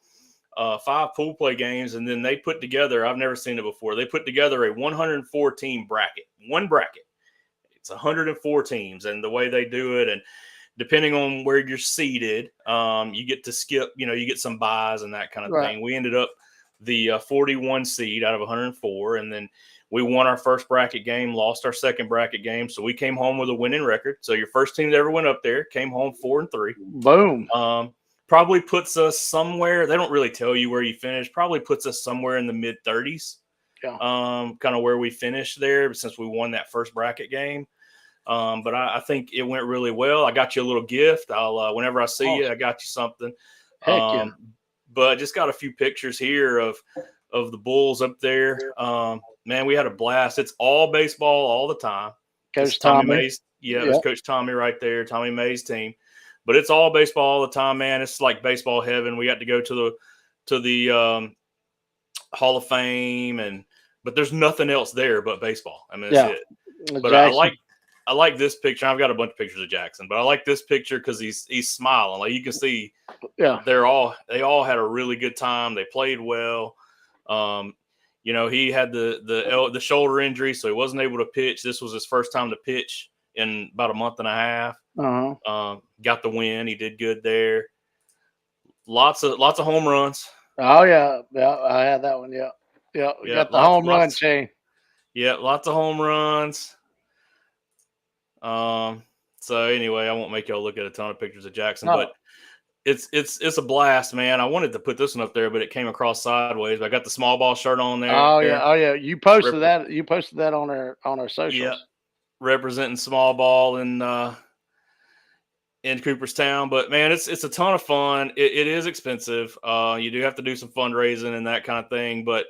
5 pool play games, and then they put together. I've never seen it before. They put together a 104 team bracket. One bracket. It's 104 teams, and the way they do it, and depending on where you're seated, you get to skip. You get some buys and that kind of thing. We ended up the 41 seed out of 104, and then we won our first bracket game, lost our second bracket game. So we came home with a winning record. So your first team that ever went up there came home 4-3. Boom. Probably puts us somewhere. They don't really tell you where you finish. Probably puts us somewhere in the mid 30s. Yeah. Kind of where we finished there since we won that first bracket game. But I think it went really well. I got you a little gift. I'll whenever I see you, I got you something. Heck yeah. But I just got a few pictures here of the Bulls up there. Man, we had a blast. It's all baseball all the time. Coach Tommy Mays. Yeah, it was Coach Tommy right there, Tommy Mays' team. But it's all baseball all the time, man. It's like baseball heaven. We got to go to the Hall of Fame, but there's nothing else there but baseball. I mean, that's it. But I like this picture. I've got a bunch of pictures of Jackson, but I like this picture because he's smiling. Like you can see, they all had a really good time. They played well. He had the shoulder injury, so he wasn't able to pitch. This was his first time to pitch in about a month and a half. Got the win. He did good there. Lots of home runs. Oh yeah, I had that one. Yeah. Got the home run chain. Yeah, lots of home runs. So anyway, I won't make y'all look at a ton of pictures of Jackson, but it's a blast, man. I wanted to put this one up there, but it came across sideways. But I got the small ball shirt on there. Oh yeah. You posted that. You posted that on our socials. Yeah, representing small ball in Cooperstown. But man, it's a ton of fun. It is expensive. You do have to do some fundraising and that kind of thing. But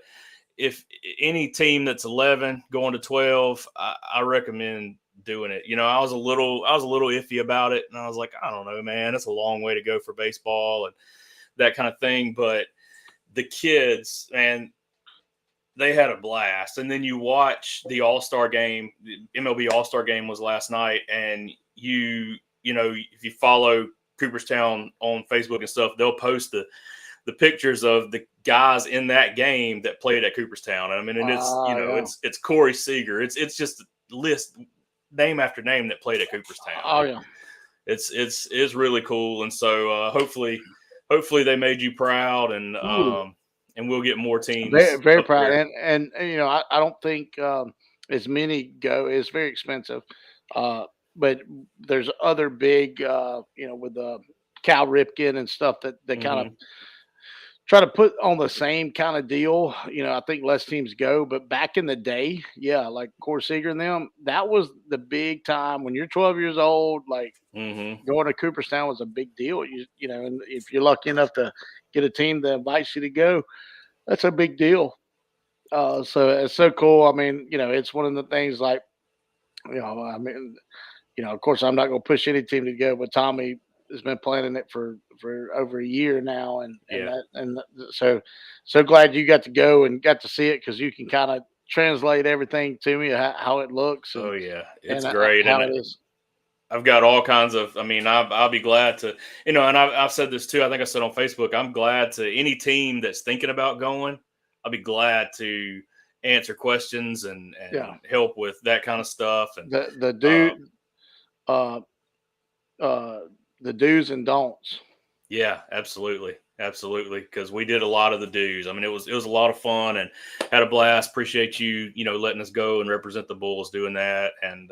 if any team that's 11 going to 12, I recommend doing it. I was a little iffy about it, and I was like, I don't know, man, it's a long way to go for baseball and that kind of thing. But the kids, man, they had a blast. And then you watch the All-Star game. The MLB All-Star game was last night, and if you follow Cooperstown on Facebook and stuff, they'll post the pictures of the guys in that game that played at Cooperstown. I mean, and it's Corey Seager. It's just a list name after name that played at Cooperstown. Oh yeah, it's really cool. And so hopefully they made you proud, and we'll get more teams. Very, very proud. And I don't think as many go. It's very expensive, but there's other big with Cal Ripken and stuff that kind of try to put on the same kind of deal. I think less teams go, but back in the day, like Corey Seager and them, that was the big time when you're 12 years old. Like going to Cooperstown was a big deal. And if you're lucky enough to get a team that invites you to go, that's a big deal. So it's so cool. I mean, it's one of the things like, of course, I'm not going to push any team to go, but Tommy has been planning it for over a year now, and so glad you got to go and got to see it, because you can kind of translate everything to me how it looks. And, it's great. How it is. I've got all kinds of. I mean, I'll be glad to, and I've said this too. I think I said on Facebook, I'm glad to any team that's thinking about going. I'll be glad to answer questions and help with that kind of stuff. And the do's and don'ts. Yeah, absolutely. Because we did a lot of the do's. I mean, it was a lot of fun and had a blast. Appreciate you, letting us go and represent the Bulls doing that. And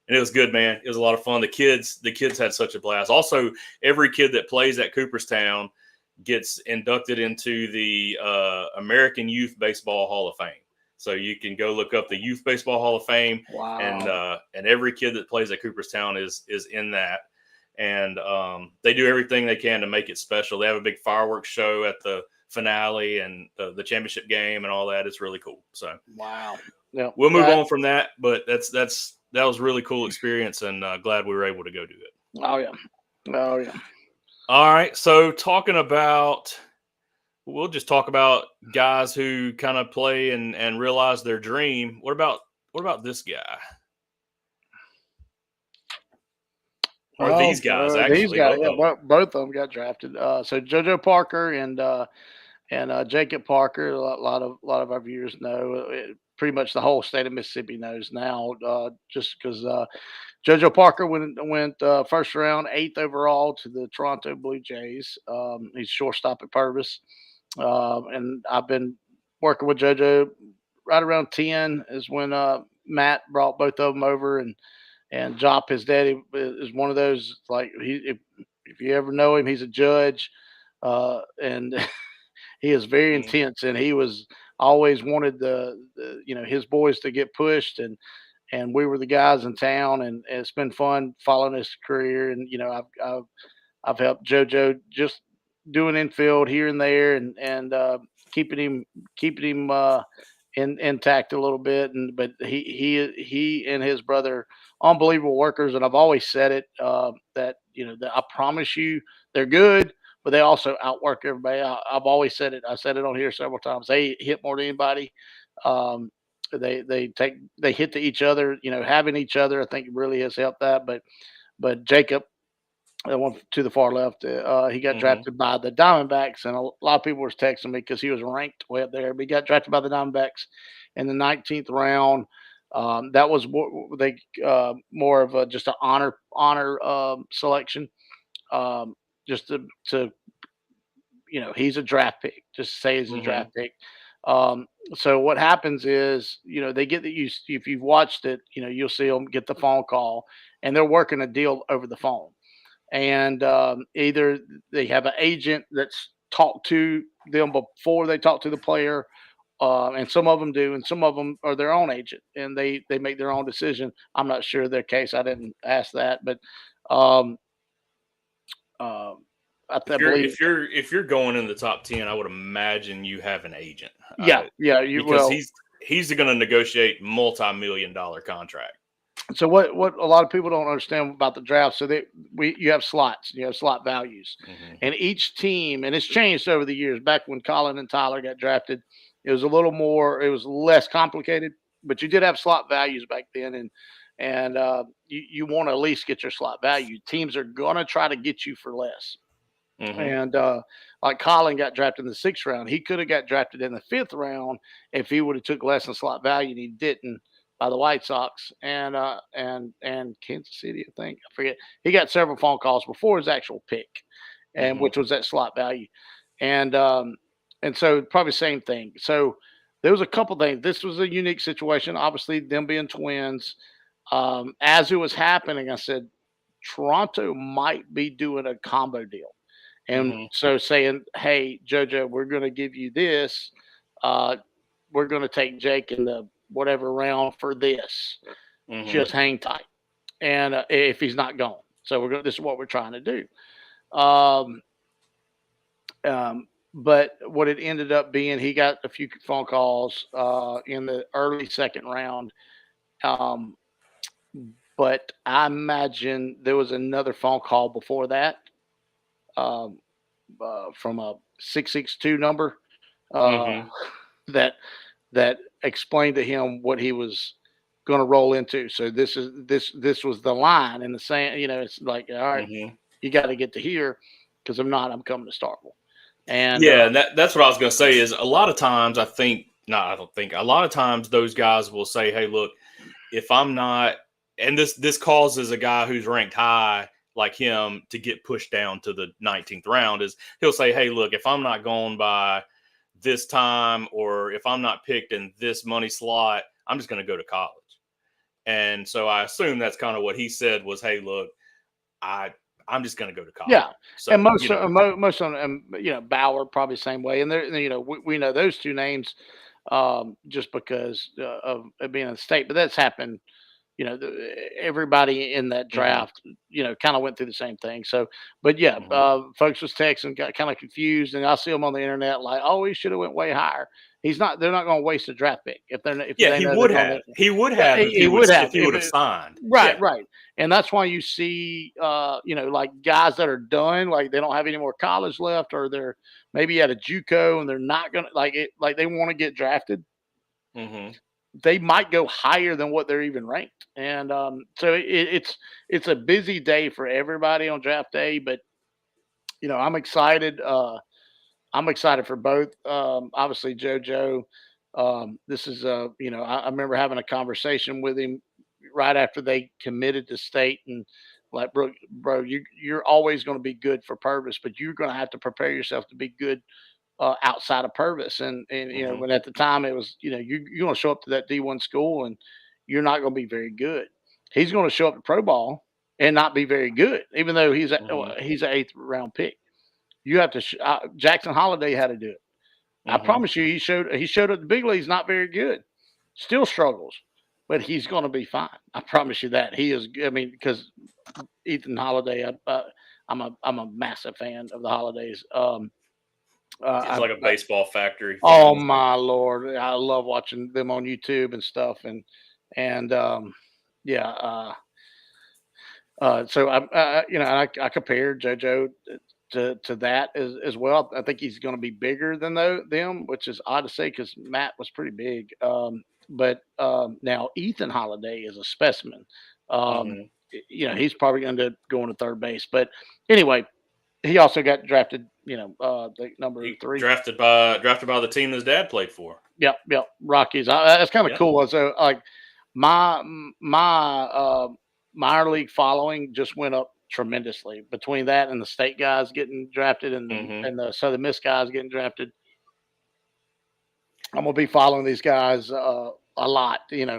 it was good, man. It was a lot of fun. The kids had such a blast. Also, every kid that plays at Cooperstown gets inducted into the American Youth Baseball Hall of Fame. So you can go look up the Youth Baseball Hall of Fame, Wow. and every kid that plays at Cooperstown is in that. And they do everything they can to make it special. They have a big fireworks show at the finale and the championship game and all that. It's really cool. So Wow. Yeah. we'll move on from that, but that was a really cool experience, and glad we were able to go do it. Oh yeah. Oh yeah. All right. So we'll just talk about guys who kind of play and realize their dream. What about this guy? Or these guys, actually. These guys, both of them got drafted. So JoJo Parker and Jacob Parker. A lot of our viewers know. Pretty much the whole state of Mississippi knows now. Just because JoJo Parker went first round, 8th overall to the Toronto Blue Jays. He's shortstop at Purvis, and I've been working with JoJo. Right around 10 is when Matt brought both of them over, and Jop, his daddy, is one of those, like, if you ever know him, he's a judge, and he is very intense, and he was always wanted the his boys to get pushed, and we were the guys in town, and it's been fun following his career. And I've helped JoJo just doing infield here and there, and keeping him intact a little bit. But he and his brother, unbelievable workers. And I've always said it, that I promise you they're good, but they also outwork everybody. I've always said it. I said it on here several times. They hit more than anybody. They hit to each other. Having each other, I think, really has helped that. But Jacob, the one to the far left, he got drafted by the Diamondbacks, and a lot of people were texting me because he was ranked way up there. But he got drafted by the Diamondbacks in the 19th round. That was more of just an honor selection, just to he's a draft pick. Just to say he's a draft pick. So what happens is, they get if you've watched it, you'll see them get the phone call, and they're working a deal over the phone. And either they have an agent that's talked to them before they talk to the player, and some of them do, and some of them are their own agent, and they make their own decision. I'm not sure their case. I didn't ask that, but if you're going in the top 10, I would imagine you have an agent. Yeah, because he's going to negotiate multi-million-dollar contract. So what a lot of people don't understand about the draft, so you have slots, you have slot values, and each team, and it's changed over the years. Back when Colin and Tyler got drafted, it was less complicated, but you did have slot values back then, and you want to at least get your slot value. Teams are gonna try to get you for less. And like Colin got drafted in the 6th round, he could have got drafted in the 5th round if he would have took less than slot value, and he didn't, by the White Sox and Kansas City, I think. I forget. He got several phone calls before his actual pick, and which was that slot value, and so probably same thing. So there was a couple things. This was a unique situation, obviously them being twins. As it was happening, I said Toronto might be doing a combo deal, and so saying, "Hey, JoJo, we're going to give you this. We're going to take Jake in the whatever round for this. Just hang tight, and if he's not gone, so this is what we're trying to do." But what it ended up being, he got a few phone calls in the early 2nd round, but I imagine there was another phone call before that, from a 662 number, that explained to him what he was going to roll into. So this was the line in the sand. It's like, all right, you got to get to here, because if not, I'm coming to Starkville. And that's what I was going to say. Is a lot of times a lot of times those guys will say, "Hey, look, if I'm not," and this causes a guy who's ranked high like him to get pushed down to the 19th round. Is he'll say, "Hey, look, if I'm not going by this time, or if I'm not picked in this money slot, I'm just going to go to college." And so I assume that's kind of what he said was, "Hey, look, I'm just going to go to college." Yeah. So, and most of them, Bauer probably the same way. And we know those two names. just because of it being in the state. But that's happened. Everybody in that Mm-hmm. draft, kind of went through the same thing. So, but yeah, Mm-hmm. folks was texting, got kind of confused, and I see them on the internet like, "Oh, he should have went way higher." He's not. They're not going to waste a draft pick if Yeah, they know they're going to. he would Yeah, have he would have if he would have signed. right, Yeah. right, and that's why you see, like guys that are done, like they don't have any more college left, or they're maybe at a JUCO and they're not going to like they want to get drafted. Mm-hmm. They might go higher than what they're even ranked, and so it's a busy day for everybody on draft day. But I'm excited. I'm excited for both. Obviously, JoJo. This is I remember having a conversation with him right after they committed to state, and like, bro, you're always going to be good for Purvis, but you're going to have to prepare yourself to be good outside of Purvis. And Mm-hmm. when at the time it was, you're going to show up to that D1 school and you're not going to be very good. He's going to show up to pro ball and not be very good, even though Mm-hmm. he's an eighth round pick. You have to. Jackson Holiday had to do it. I Mm-hmm. promise you, he showed up the big leagues not very good, still struggles, but he's going to be fine. I promise you that he is. I mean, because Ethan Holiday, I'm a massive fan of the Holidays. It's like a baseball factory Oh fan. my lord, I love watching them on YouTube and stuff, and yeah. So I compared JoJo to that as well. I think he's going to be bigger than them, which is odd to say because Matt was pretty big. But now Ethan Holiday is a specimen. Um, Mm-hmm. he's probably going to go into third base. But anyway, he also got drafted. The number He 3. drafted by the team his dad played for. Yep. Rockies. That's kind of Yeah. cool. So like my minor league following just went up tremendously between that and the state guys getting drafted and the Mm-hmm. and the Southern Miss guys getting drafted. I'm gonna be following these guys a lot, and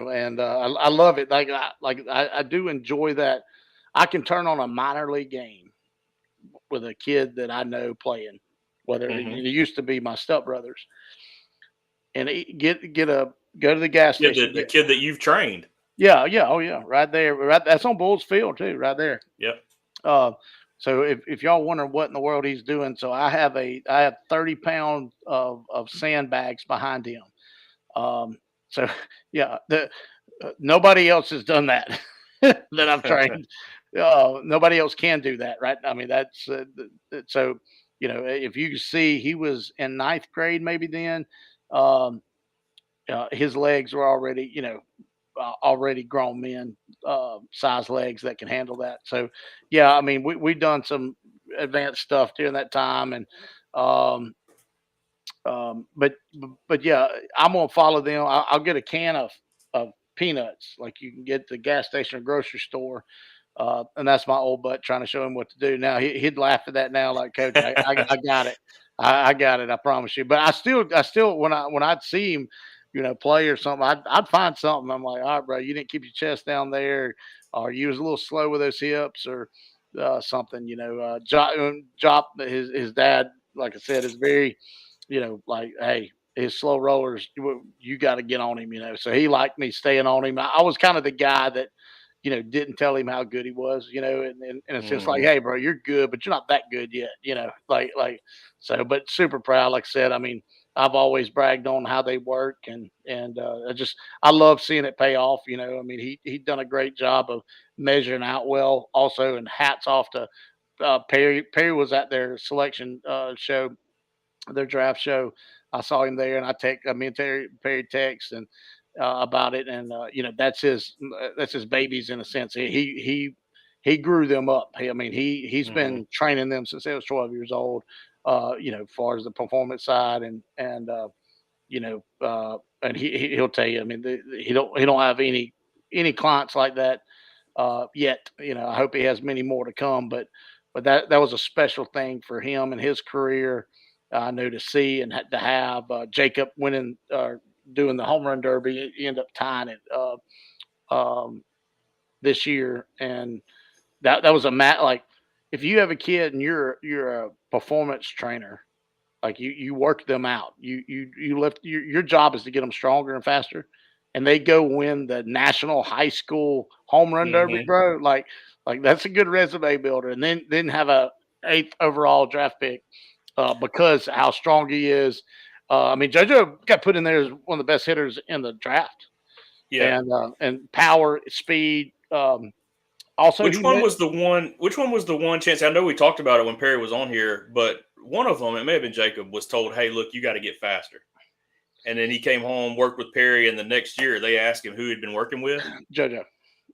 I love it. I do enjoy that. I can turn on a minor league game with a kid that I know playing, whether it Mm-hmm. used to be my stepbrothers, and go to the gas Yeah, station. the kid that you've trained. Yeah, oh yeah, right there. Right, that's on Bulls Field too, right there. Yep. Uh, so if y'all wondering what in the world he's doing, so I have 30 pounds of sandbags behind him. So yeah, nobody else has done that that I've trained. Nobody else can do that, right? I mean, that's so if you see, he was in ninth grade maybe then. Um, his legs were already, already grown men size legs that can handle that. So yeah, I mean we've done some advanced stuff during that time, and um, but yeah, I'm gonna follow them. I'll get a can of peanuts like you can get at the gas station or grocery store. And that's my old butt trying to show him what to do. Now he'd laugh at that now, like, Coach, I got it. I got it. I promise you. But I still when I'd see him, play or something, I'd find something. I'm like, all right, bro, you didn't keep your chest down there, or you was a little slow with those hips, or something. Jop, his dad, like I said, is very, like, hey, his slow rollers, you got to get on him. So he liked me staying on him. I was kind of the guy that didn't tell him how good he was, and it's just like, Mm-hmm. hey, bro, you're good, but you're not that good yet, so, but super proud. Like I said, I mean, I've always bragged on how they work, and I love seeing it pay off. I mean, he'd done a great job of measuring out well, also, and hats off to Perry. Perry was at their selection show, their draft show. I saw him there, and me and Perry text and about it, and that's his babies in a sense. He grew them up. I mean, he's Mm-hmm. been training them since they was 12 years old. As far as the performance side, and he'll tell you. I mean, he don't have any clients like that yet. I hope he has many more to come, but that was a special thing for him and his career. I know to see and to have Jacob winning doing the home run derby. He ended up tying it this year, and that was a like if you have a kid and you're a performance trainer, Like you work them out. You lift your job is to get them stronger and faster, and they go win the national high school home run derby, Mm-hmm. bro. Like that's a good resume builder, and then have a 8th overall draft pick because how strong he is. I mean, JoJo got put in there as one of the best hitters in the draft, Yeah. and power, speed. Also, Which one was the one? Which one was the one chance? I know we talked about it when Perry was on here, but one of them, it may have been Jacob, was told, "Hey, look, you got to get faster." And then he came home, worked with Perry, and the next year they asked him who he'd been working with. JoJo.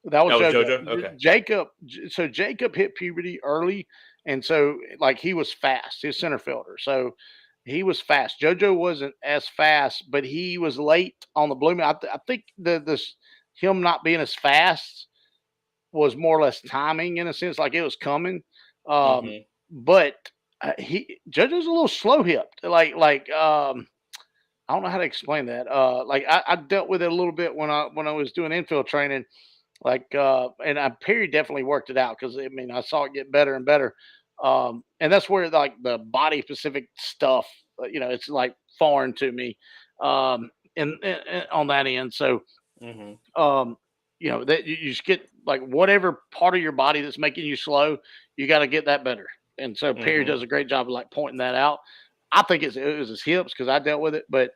That was That was JoJo. JoJo. Okay. Jacob. So Jacob hit puberty early, and so like he was fast. He's center fielder, so he was fast. JoJo wasn't as fast, but he was late on the blooming. I think this him not being as fast was more or less timing in a sense, like it was coming. Mm-hmm. But he JoJo's a little slow hipped. I don't know how to explain that. Like I dealt with it a little bit when I was doing infield training. And Perry definitely worked it out because I mean I saw it get better and better. And that's where like the body specific stuff, it's like foreign to me. And on that end, so Mm-hmm. that you just get like whatever part of your body that's making you slow, you got to get that better. And so Perry Mm-hmm. does a great job of like pointing that out. I think it was his hips because I dealt with it, but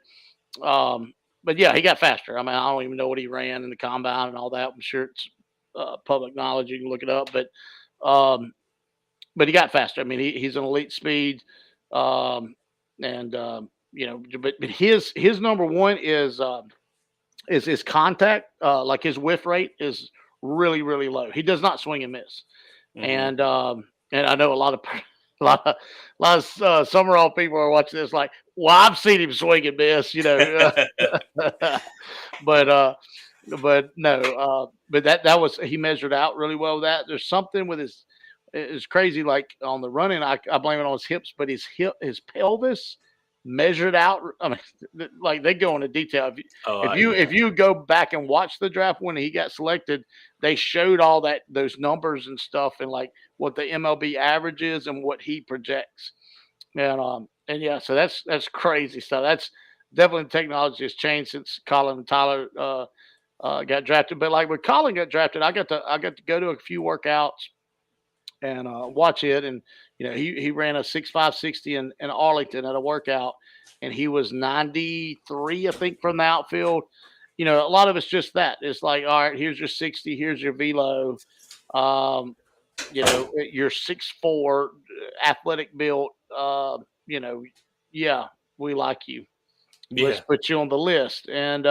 yeah, he got faster. I mean, I don't even know what he ran in the combine and all that. I'm sure it's public knowledge. You can look it up, um, but he got faster. I mean, he's an elite speed, and but his number one is his contact. Like his whiff rate is really really low. He does not swing and miss, Mm-hmm. and I know a lot of Summerall people are watching this like, well, I've seen him swing and miss, but but no, but that was he measured out really well with that. There's something with his it's crazy. Like on the running, I blame it on his hips, but his pelvis measured out. I mean, like they go into detail. If you go back and watch the draft when he got selected, they showed all those numbers and stuff and like what the MLB average is and what he projects. And yeah, so that's crazy stuff. That's definitely technology has changed since Colin and Tyler got drafted. But like when Colin got drafted, I got to go to a few workouts and watch it. And he ran a 6.560 in Arlington at a workout, and he was 93, I think, from the outfield. A lot of it's just that. It's like, all right, here's your 60, here's your velo. You're 6'4", athletic built. Yeah, we like you. Let's put you on the list. And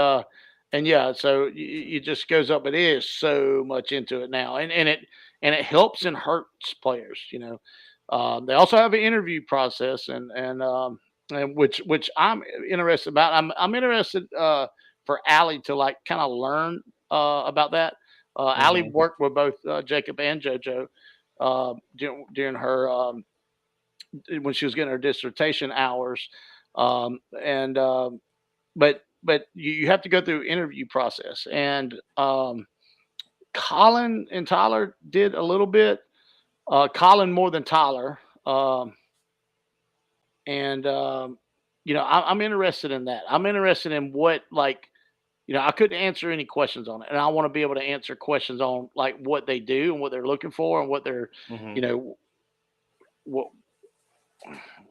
yeah, so it just goes up. It is so much into it now, and it helps and hurts players. They also have an interview process, and which I'm interested about. I'm interested for Allie to like kind of learn about that. Allie Mm-hmm. worked with both Jacob and JoJo during her when she was getting her dissertation hours, and but you have to go through interview process, and Colin and Tyler did a little bit. Colin more than Tyler, and I'm interested in that. I'm interested in what like I couldn't answer any questions on it, and I want to be able to answer questions on like what they do and what they're looking for and what they're Mm-hmm. you know what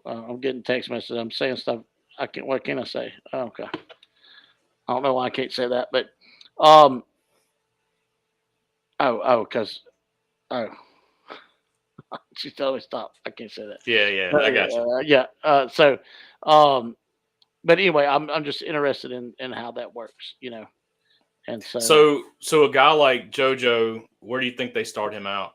I'm getting text messages. I'm saying stuff. I can't. What can I say? Okay. I don't know why I can't say that, but um. Because oh, she totally stopped. I can't say that. Yeah, I got you. Yeah. Um. But anyway, I'm just interested in how that works. And So a guy like JoJo, where do you think they start him out?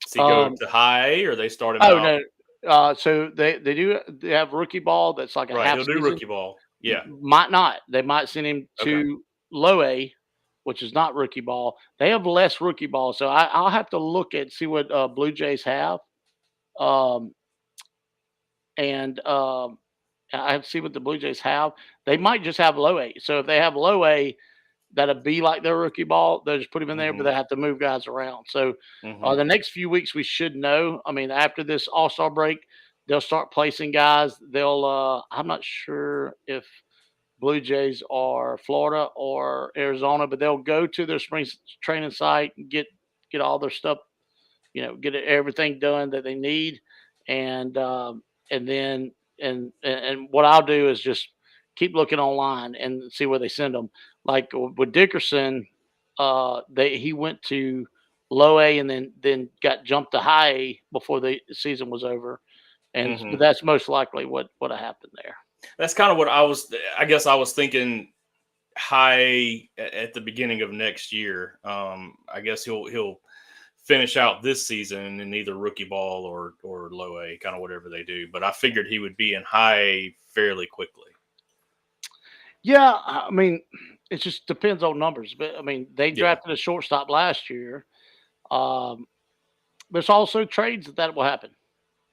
Does he go to high A or they start him out? No. So they have rookie ball that's like a Right, half he'll season. do rookie ball. Yeah. Might not. They might send him to low A, which is not rookie ball. They have less rookie ball, so I'll have to look at see what Blue Jays have, um, and I have to see what the Blue Jays have. They might just have low A. So if they have low A, that'll be like their rookie ball. They'll just put him in there, but they have to move guys around. So the next few weeks we should know. I mean, after this All-Star break, they'll start placing guys. They'll I'm not sure if Blue Jays are Florida or Arizona, but they'll go to their spring training site and get all their stuff, get everything done that they need, and then and what I'll do is just keep looking online and see where they send them. Like with Dickerson, he went to low A and then got jumped to high A before the season was over, and that's most likely what happened there. That's kind of what I guess I was thinking high at the beginning of next year. I guess he'll finish out this season in either rookie ball or low A, kind of whatever they do. But I figured he would be in high A fairly quickly. Yeah, I mean, it just depends on numbers. But I mean, they drafted a shortstop last year. There's also trades that will happen.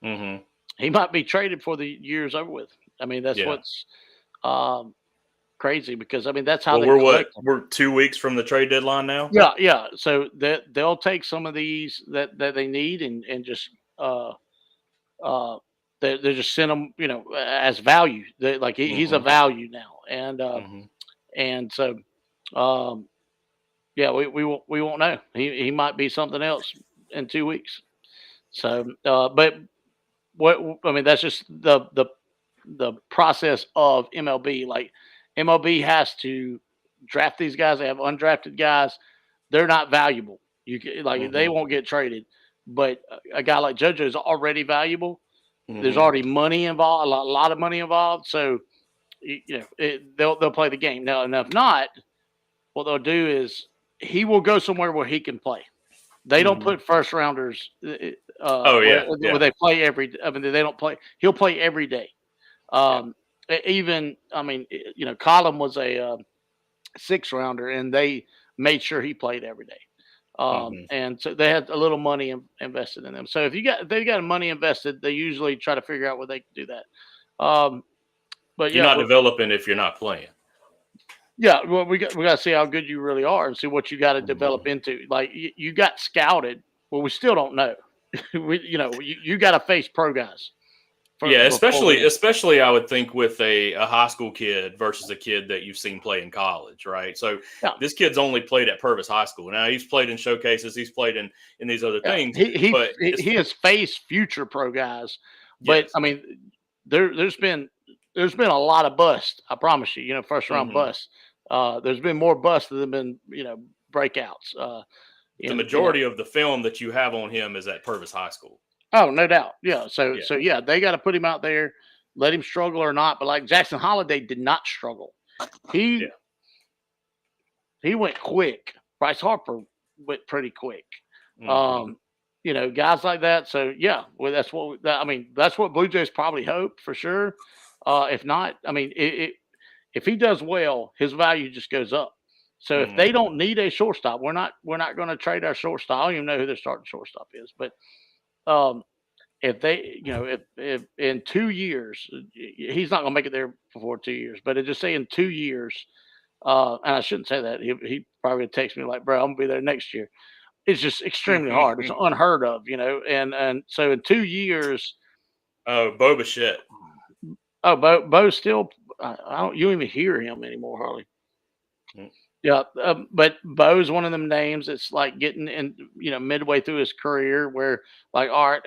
Mm-hmm. He might be traded before the year's over with. I mean, that's what's crazy, because I mean that's how we're 2 weeks from the trade deadline now. Yeah. So they'll take some of these that they need and just they just send them, as value. He's a value now, and so we won't know. He might be something else in 2 weeks. So but that's just the process of MLB. Like MLB has to draft these guys. They have undrafted guys. They're not valuable. They won't get traded. But a guy like JoJo is already valuable. There's already money involved, a lot of money involved. So they'll play the game now. And if not, what they'll do is he will go somewhere where he can play. They don't put first rounders. Where they play they don't play. He'll play every day. Even, Colin was a 6th rounder, and they made sure he played every day. And so they had a little money invested in them. So if they got money invested, they usually try to figure out where they can do that. But you're not developing if you're not playing. Yeah, well, we got to see how good you really are and see what you got to develop into. Like you got scouted. Well, we still don't know. You got to face pro guys. Especially I would think with a high school kid versus a kid that you've seen play in college, right? So this kid's only played at Purvis High School. Now he's played in showcases, he's played in these other things. He has faced future pro guys, but I mean, there's been a lot of busts. I promise you, first round busts. There's been more busts than been breakouts. The majority of the film that you have on him is at Purvis High School. Oh, no doubt. Yeah. So they got to put him out there, let him struggle or not. But like Jackson Holiday did not struggle. He went quick. Bryce Harper went pretty quick. Guys like that. So that's what Blue Jays probably hope for sure. If not, if he does well, his value just goes up. So if they don't need a shortstop, we're not going to trade our shortstop. I don't even know who their starting shortstop is, but if they, if in 2 years, he's not going to make it there before 2 years, but just say in 2 years, and I shouldn't say that. He probably would text me like, bro, I'm going to be there next year. It's just extremely hard. It's unheard of, and so in 2 years. Oh, Bo Bichette. Oh, Bo's still, you don't even hear him anymore, hardly. Yeah, but Bo's one of them names. It's like getting in, midway through his career where, like, all right,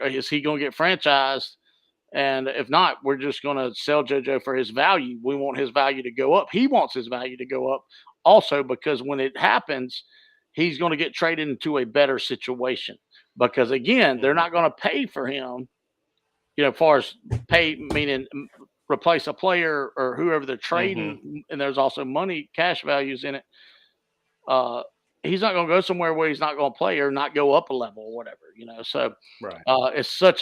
is he going to get franchised? And if not, we're just going to sell JoJo for his value. We want his value to go up. He wants his value to go up also, because when it happens, he's going to get traded into a better situation. Because, again, they're not going to pay for him, as far as pay, meaning replace a player or whoever they're trading, and there's also money, cash values in it. He's not going to go somewhere where he's not going to play or not go up a level or whatever, So it's such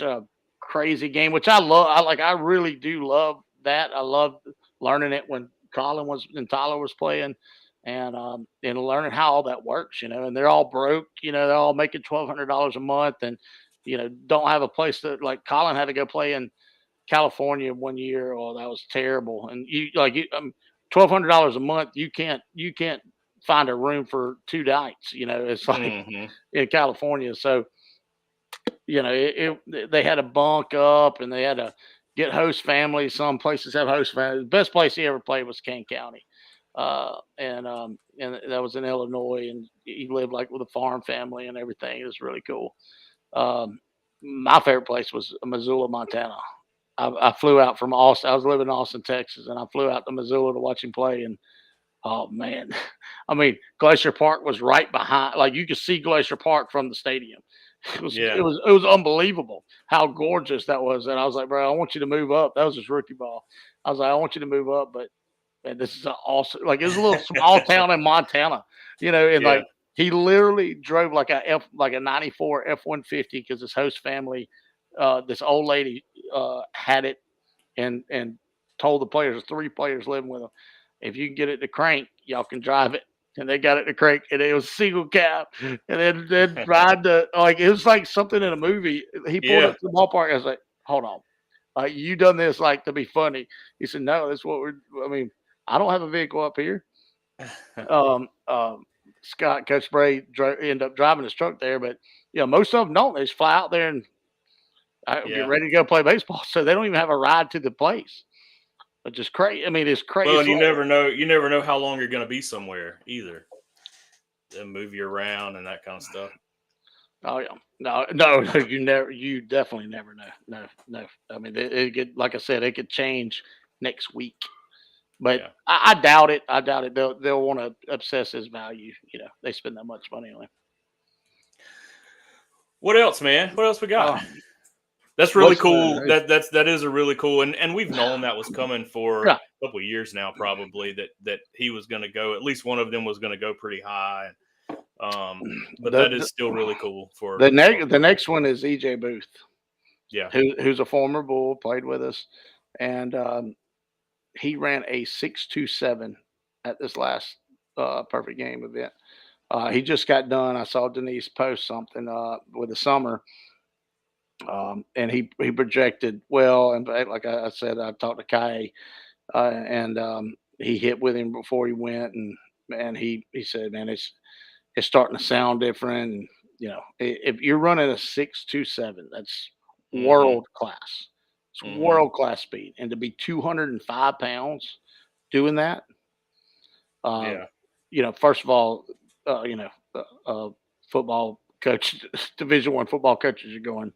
a crazy game, which I love. I really do love that. I love learning it when Colin and Tyler was playing, and learning how all that works, And they're all broke, they're all making $1,200 a month, and don't have a place that, like, Colin had to go play in California 1 year. Oh, that was terrible. And $1,200 a month, you can't find a room for 2 nights. It's like in California. So they had to bunk up and they had to get host families. Some places have host families. The best place he ever played was Kane County, and that was in Illinois. And he lived like with a farm family and everything. It was really cool. My favorite place was Missoula, Montana. I flew out from Austin. I was living in Austin, Texas, and I flew out to Missoula to watch him play. And oh man, I mean, Glacier Park was right behind. Like you could see Glacier Park from the stadium. Yeah. It was unbelievable how gorgeous that was. And I was like, bro, I want you to move up. That was his rookie ball. I was like, I want you to move up, but man, this is awesome. Like it was a little small town in Montana, and Yeah. like he literally drove like a '94 F-150 because his host family, this old lady, had it and told the players, 3 players living with him, if you can get it to crank, y'all can drive it. And they got it to crank, and it was single cab. And then ride like it was like something in a movie. He pulled Yeah. up to the ballpark. I was like, hold on, you done this like to be funny? He said, no, that's what we're. I mean, I don't have a vehicle up here. Scott Coach Bray ended up driving his truck there, but most of them don't. They just fly out there and get ready to go play baseball, so they don't even have a ride to the place. But just crazy. I mean, it's crazy. Well, and you never know how long you're going to be somewhere either. They'll move you around and that kind of stuff. Oh yeah, no, you definitely never know. No. I mean, it could, like I said, it could change next week, but Yeah. I doubt it. I doubt it. They'll want to obsess his value. They spend that much money on him. What else, man? What else we got? That's really cool. That is a really cool, and we've known that was coming for a couple of years now, probably that he was going to go. At least one of them was going to go pretty high. But that is still really cool. For the next one is EJ Booth. Yeah, who's a former Bull, played with us, and he ran a 6.27 at this last perfect game event. He just got done. I saw Denise post something with the summer. And he projected well, and like I said, I talked to Kai, and he hit with him before he went, and he said, man, it's starting to sound different. And if you're running a 6.27, that's world class. It's world class speed, and to be 205 pounds doing that, first of all, football coach, Division I football coaches are going,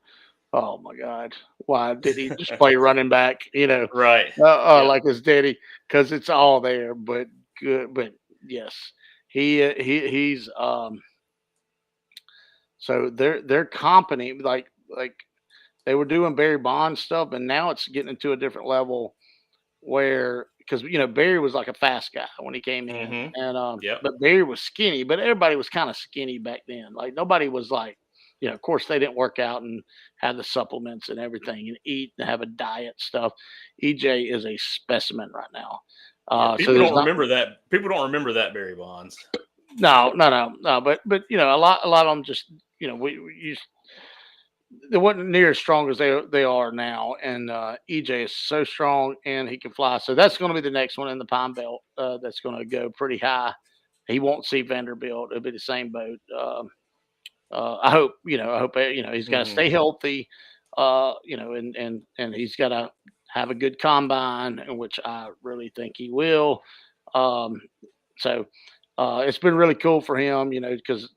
oh my God, why did he just play running back? Right. Like his daddy, because it's all there. But good, but yes, he's so they're comping like they were doing Barry Bonds stuff, and now it's getting into a different level where, because Barry was like a fast guy when he came in, and but Barry was skinny, but everybody was kind of skinny back then. Like nobody was like, of course they didn't work out and have the supplements and everything and eat and have a diet stuff. EJ is a specimen right now. People don't remember that. People don't remember that Barry Bonds. No. But a lot of them just they wasn't near as strong as they are now. And EJ is so strong and he can fly. So that's going to be the next one in the Pine Belt. That's going to go pretty high. He won't see Vanderbilt. It'll be the same boat. I hope he's got to stay healthy, and he's got to have a good combine, which I really think he will. So it's been really cool for him, because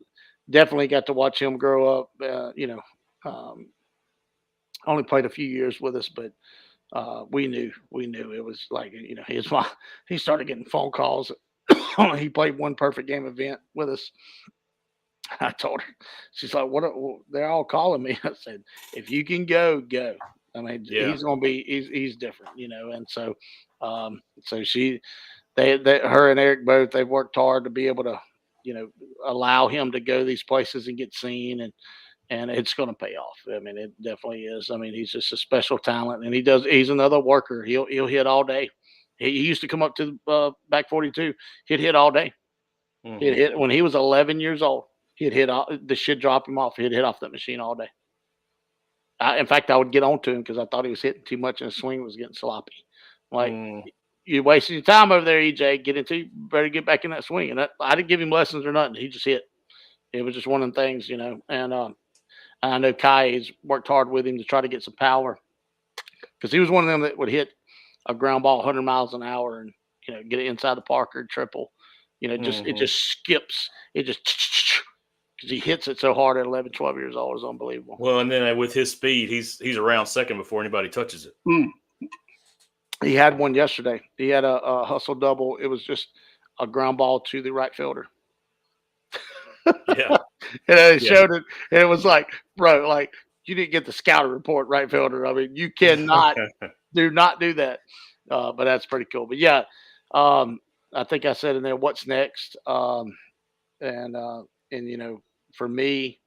definitely got to watch him grow up. Only played a few years with us, but we knew it was like, he started getting phone calls. He played one perfect game event with us. I told her, she's like, "What? They're all calling me." I said, "If you can go." I mean, he's gonna be, he's different, And so, her and Eric both, they've worked hard to be able to, allow him to go these places and get seen, and it's going to pay off. I mean, it definitely is. I mean, he's just a special talent, and he's another worker. He'll hit all day. He used to come up to back 42. He'd hit all day. He'd hit when he was 11 years old. He'd hit the shit, drop him off. He'd hit off that machine all day. In fact, I would get on to him because I thought he was hitting too much and his swing was getting sloppy. Like, you're wasting your time over there, EJ. Better get back in that swing. And I didn't give him lessons or nothing. He just hit. It was just one of the things, And I know Kai has worked hard with him to try to get some power because he was one of them that would hit a ground ball 100 miles an hour and get it inside the park or triple. It just skips. It just because he hits it so hard at 11, 12 years old is unbelievable. Well, and then with his speed, he's around second before anybody touches it. He had one yesterday. He had a hustle double. It was just a ground ball to the right fielder. Yeah. And they showed it, and it was like, bro, like you didn't get the scouting report, right fielder. I mean, you cannot do that. But that's pretty cool. But yeah, I think I said in there, what's next? And for me,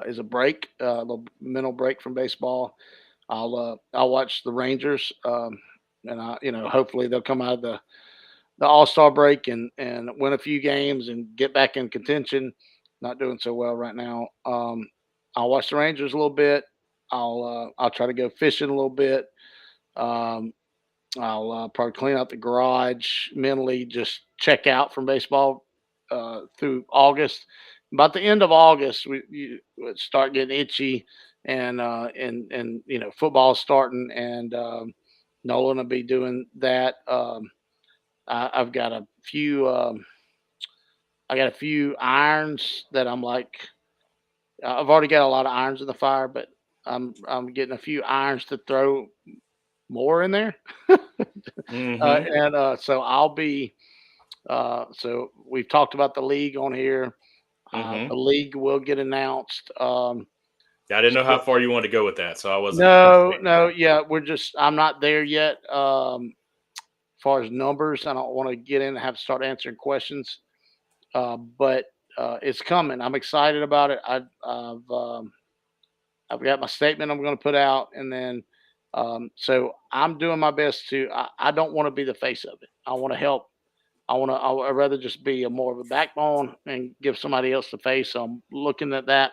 is a break, a little mental break from baseball. I'll watch the Rangers, and hopefully they'll come out of the All-Star break and win a few games and get back in contention. Not doing so well right now. I'll watch the Rangers a little bit. I'll try to go fishing a little bit. I'll probably clean out the garage, mentally just check out from baseball through August. About the end of August, we start getting itchy, and football's starting, and Nolan will be doing that. I've got a few. I got a few irons that I'm like. I've already got a lot of irons in the fire, but I'm getting a few irons to throw more in there. So I'll be. So we've talked about the league on here. The league will get announced. I didn't know how far you wanted to go with that, so I wasn't. No, yeah, I'm not there yet. As far as numbers, I don't want to get in and have to start answering questions. But it's coming. I'm excited about it. I've got my statement I'm going to put out, and then so I'm doing my best to. I don't want to be the face of it. I want to help. I'd rather just be more of a backbone and give somebody else the face. So I'm looking at that.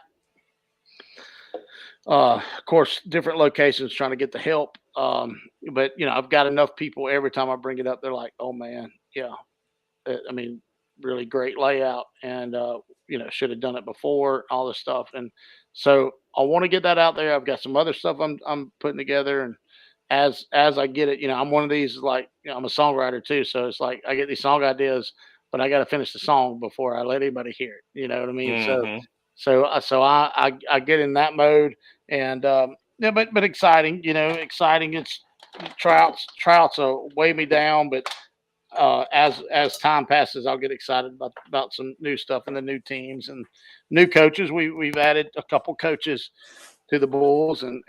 Of course, different locations trying to get the help. But I've got enough people. Every time I bring it up, they're like, "Oh man, yeah." I mean, really great layout, and should have done it before. All this stuff, and so I want to get that out there. I've got some other stuff I'm putting together, and as I get it, I'm one of these like I'm a songwriter too, so it's like I get these song ideas, but I got to finish the song before I let anybody hear it. You know what I mean? So I get in that mode, and yeah, but exciting, exciting. It's tryouts will weigh me down, but as time passes, I'll get excited about some new stuff and the new teams and new coaches. We've added a couple coaches to the Bulls, and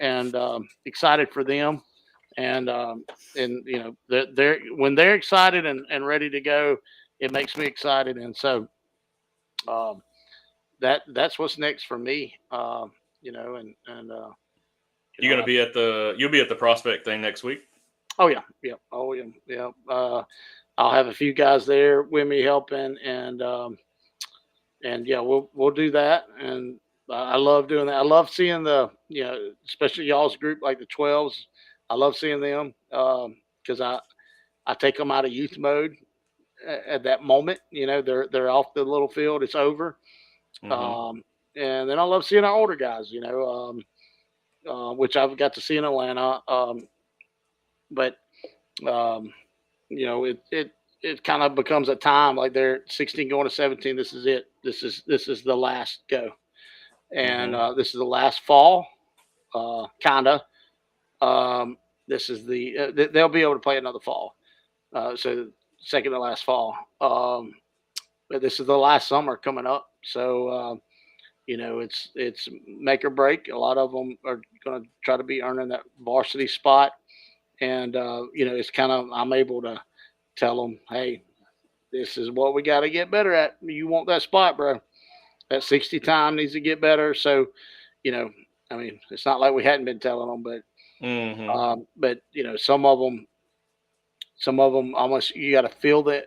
excited for them. And they're when they're excited and ready to go, it makes me excited. And so that's what's next for me. You're gonna be you'll be at the prospect thing next week. Oh yeah. Oh yeah. I'll have a few guys there with me helping, and yeah, we'll do that. And I love doing that. I love seeing especially y'all's group, like the 12s. I love seeing them because I take them out of youth mode at that moment. They're off the little field. It's over. And then I love seeing our older guys. Which I've got to see in Atlanta. But it kind of becomes a time like they're 16 going to 17. This is it. This is the last go, and this is the last fall, kinda. This is they'll be able to play another fall, so second to last fall. But this is the last summer coming up, so it's make or break. A lot of them are going to try to be earning that varsity spot, and it's kind of I'm able to tell them, hey, this is what we got to get better at. You want that spot, bro. That 60 time needs to get better. So, I mean, it's not like we hadn't been telling them, but some of them almost you got to feel the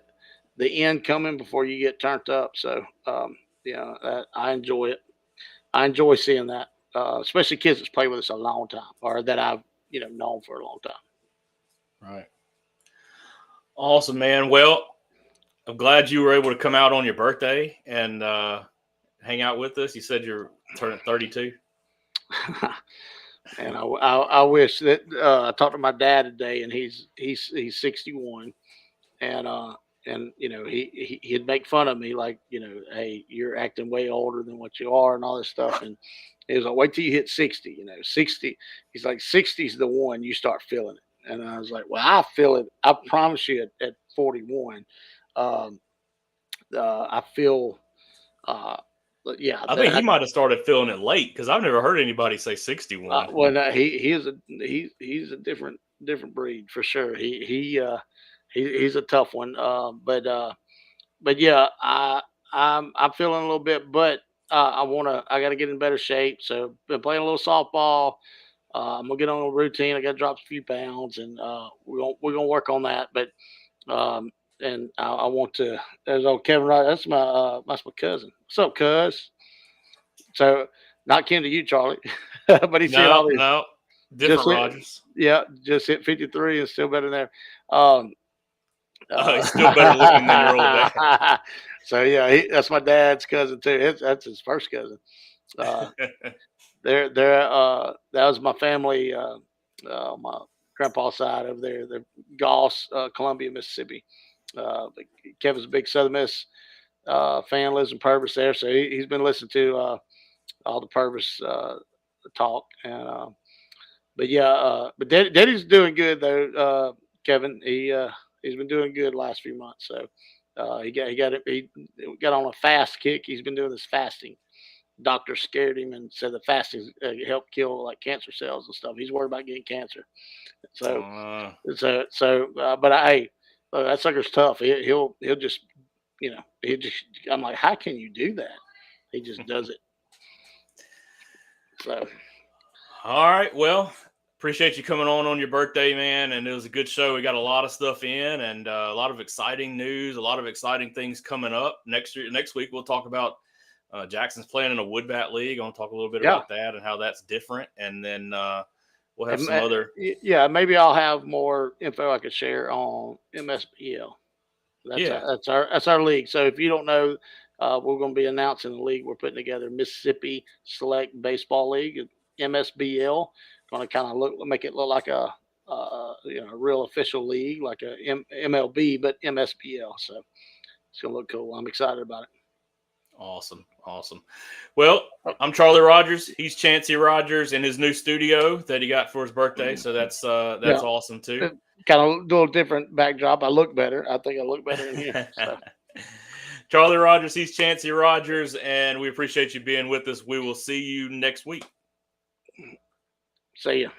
end coming before you get turned up. So, I enjoy it. I enjoy seeing that, especially kids that's played with us a long time or that I've known for a long time. Right. Awesome, man. Well, I'm glad you were able to come out on your birthday and hang out with us. You said you're Turning 32. And I wish that I talked to my dad today, and he's 61, and he'd make fun of me like, hey, you're acting way older than what you are and all this stuff. And he was like, wait till you hit 60. 60. He's like, 60 is the one you start feeling it. And I was like, well, I feel it. I promise you, at 41, I feel. Yeah, I think he might have started feeling it late because I've never heard anybody say 61. well, no, he's a different breed for sure. He's a tough one. But yeah, I'm feeling a little bit, but I got to get in better shape. So been playing a little softball. I'm gonna get on a routine. I got to drop a few pounds, and we're gonna work on that. But and I want to. There's old Kevin Wright. That's my cousin. What's up, cuz? So not kin to you, Charlie, but he's seeing all these. No, different Rogers. Yeah, just hit 53 and still better than there. He's still better looking than your old dad. So yeah, that's my dad's cousin too. That's his first cousin. That was my family. My grandpa's side over there. They're Goss, Columbia, Mississippi. Kevin's a big Southern Miss fan, lives in Purvis there, so he's been listening to all the Purvis talk. And but yeah, but Daddy's doing good though. Kevin, he's been doing good the last few months. So he got on a fast kick. He's been doing this fasting. Doctor scared him and said the fasting helped kill like cancer cells and stuff. He's worried about getting cancer. So but hey, that sucker's tough. He'll just I'm like, how can you do that? He just does it. So, all right. Well, appreciate you coming on your birthday, man. And it was a good show. We got a lot of stuff in, and a lot of exciting news, a lot of exciting things coming up. Next week, we'll talk about Jackson's playing in a wood bat league. I'm going to talk a little bit about that and how that's different. And then we'll have some other. Yeah, maybe I'll have more info I could share on MSBL. That's our league. So if you don't know, we're going to be announcing the league we're putting together, Mississippi Select Baseball League, MSBL. Going to kind of make it look like a real official league, like a MLB, but MSBL. So it's going to look cool. I'm excited about it. Awesome. Well, I'm Charlie Rogers. He's Chancy Rogers in his new studio that he got for his birthday. So that's awesome too. Kind of do a different backdrop. I look better. I think I look better in here. So. Charlie Rogers, he's Chancy Rogers, and we appreciate you being with us. We will see you next week. See ya.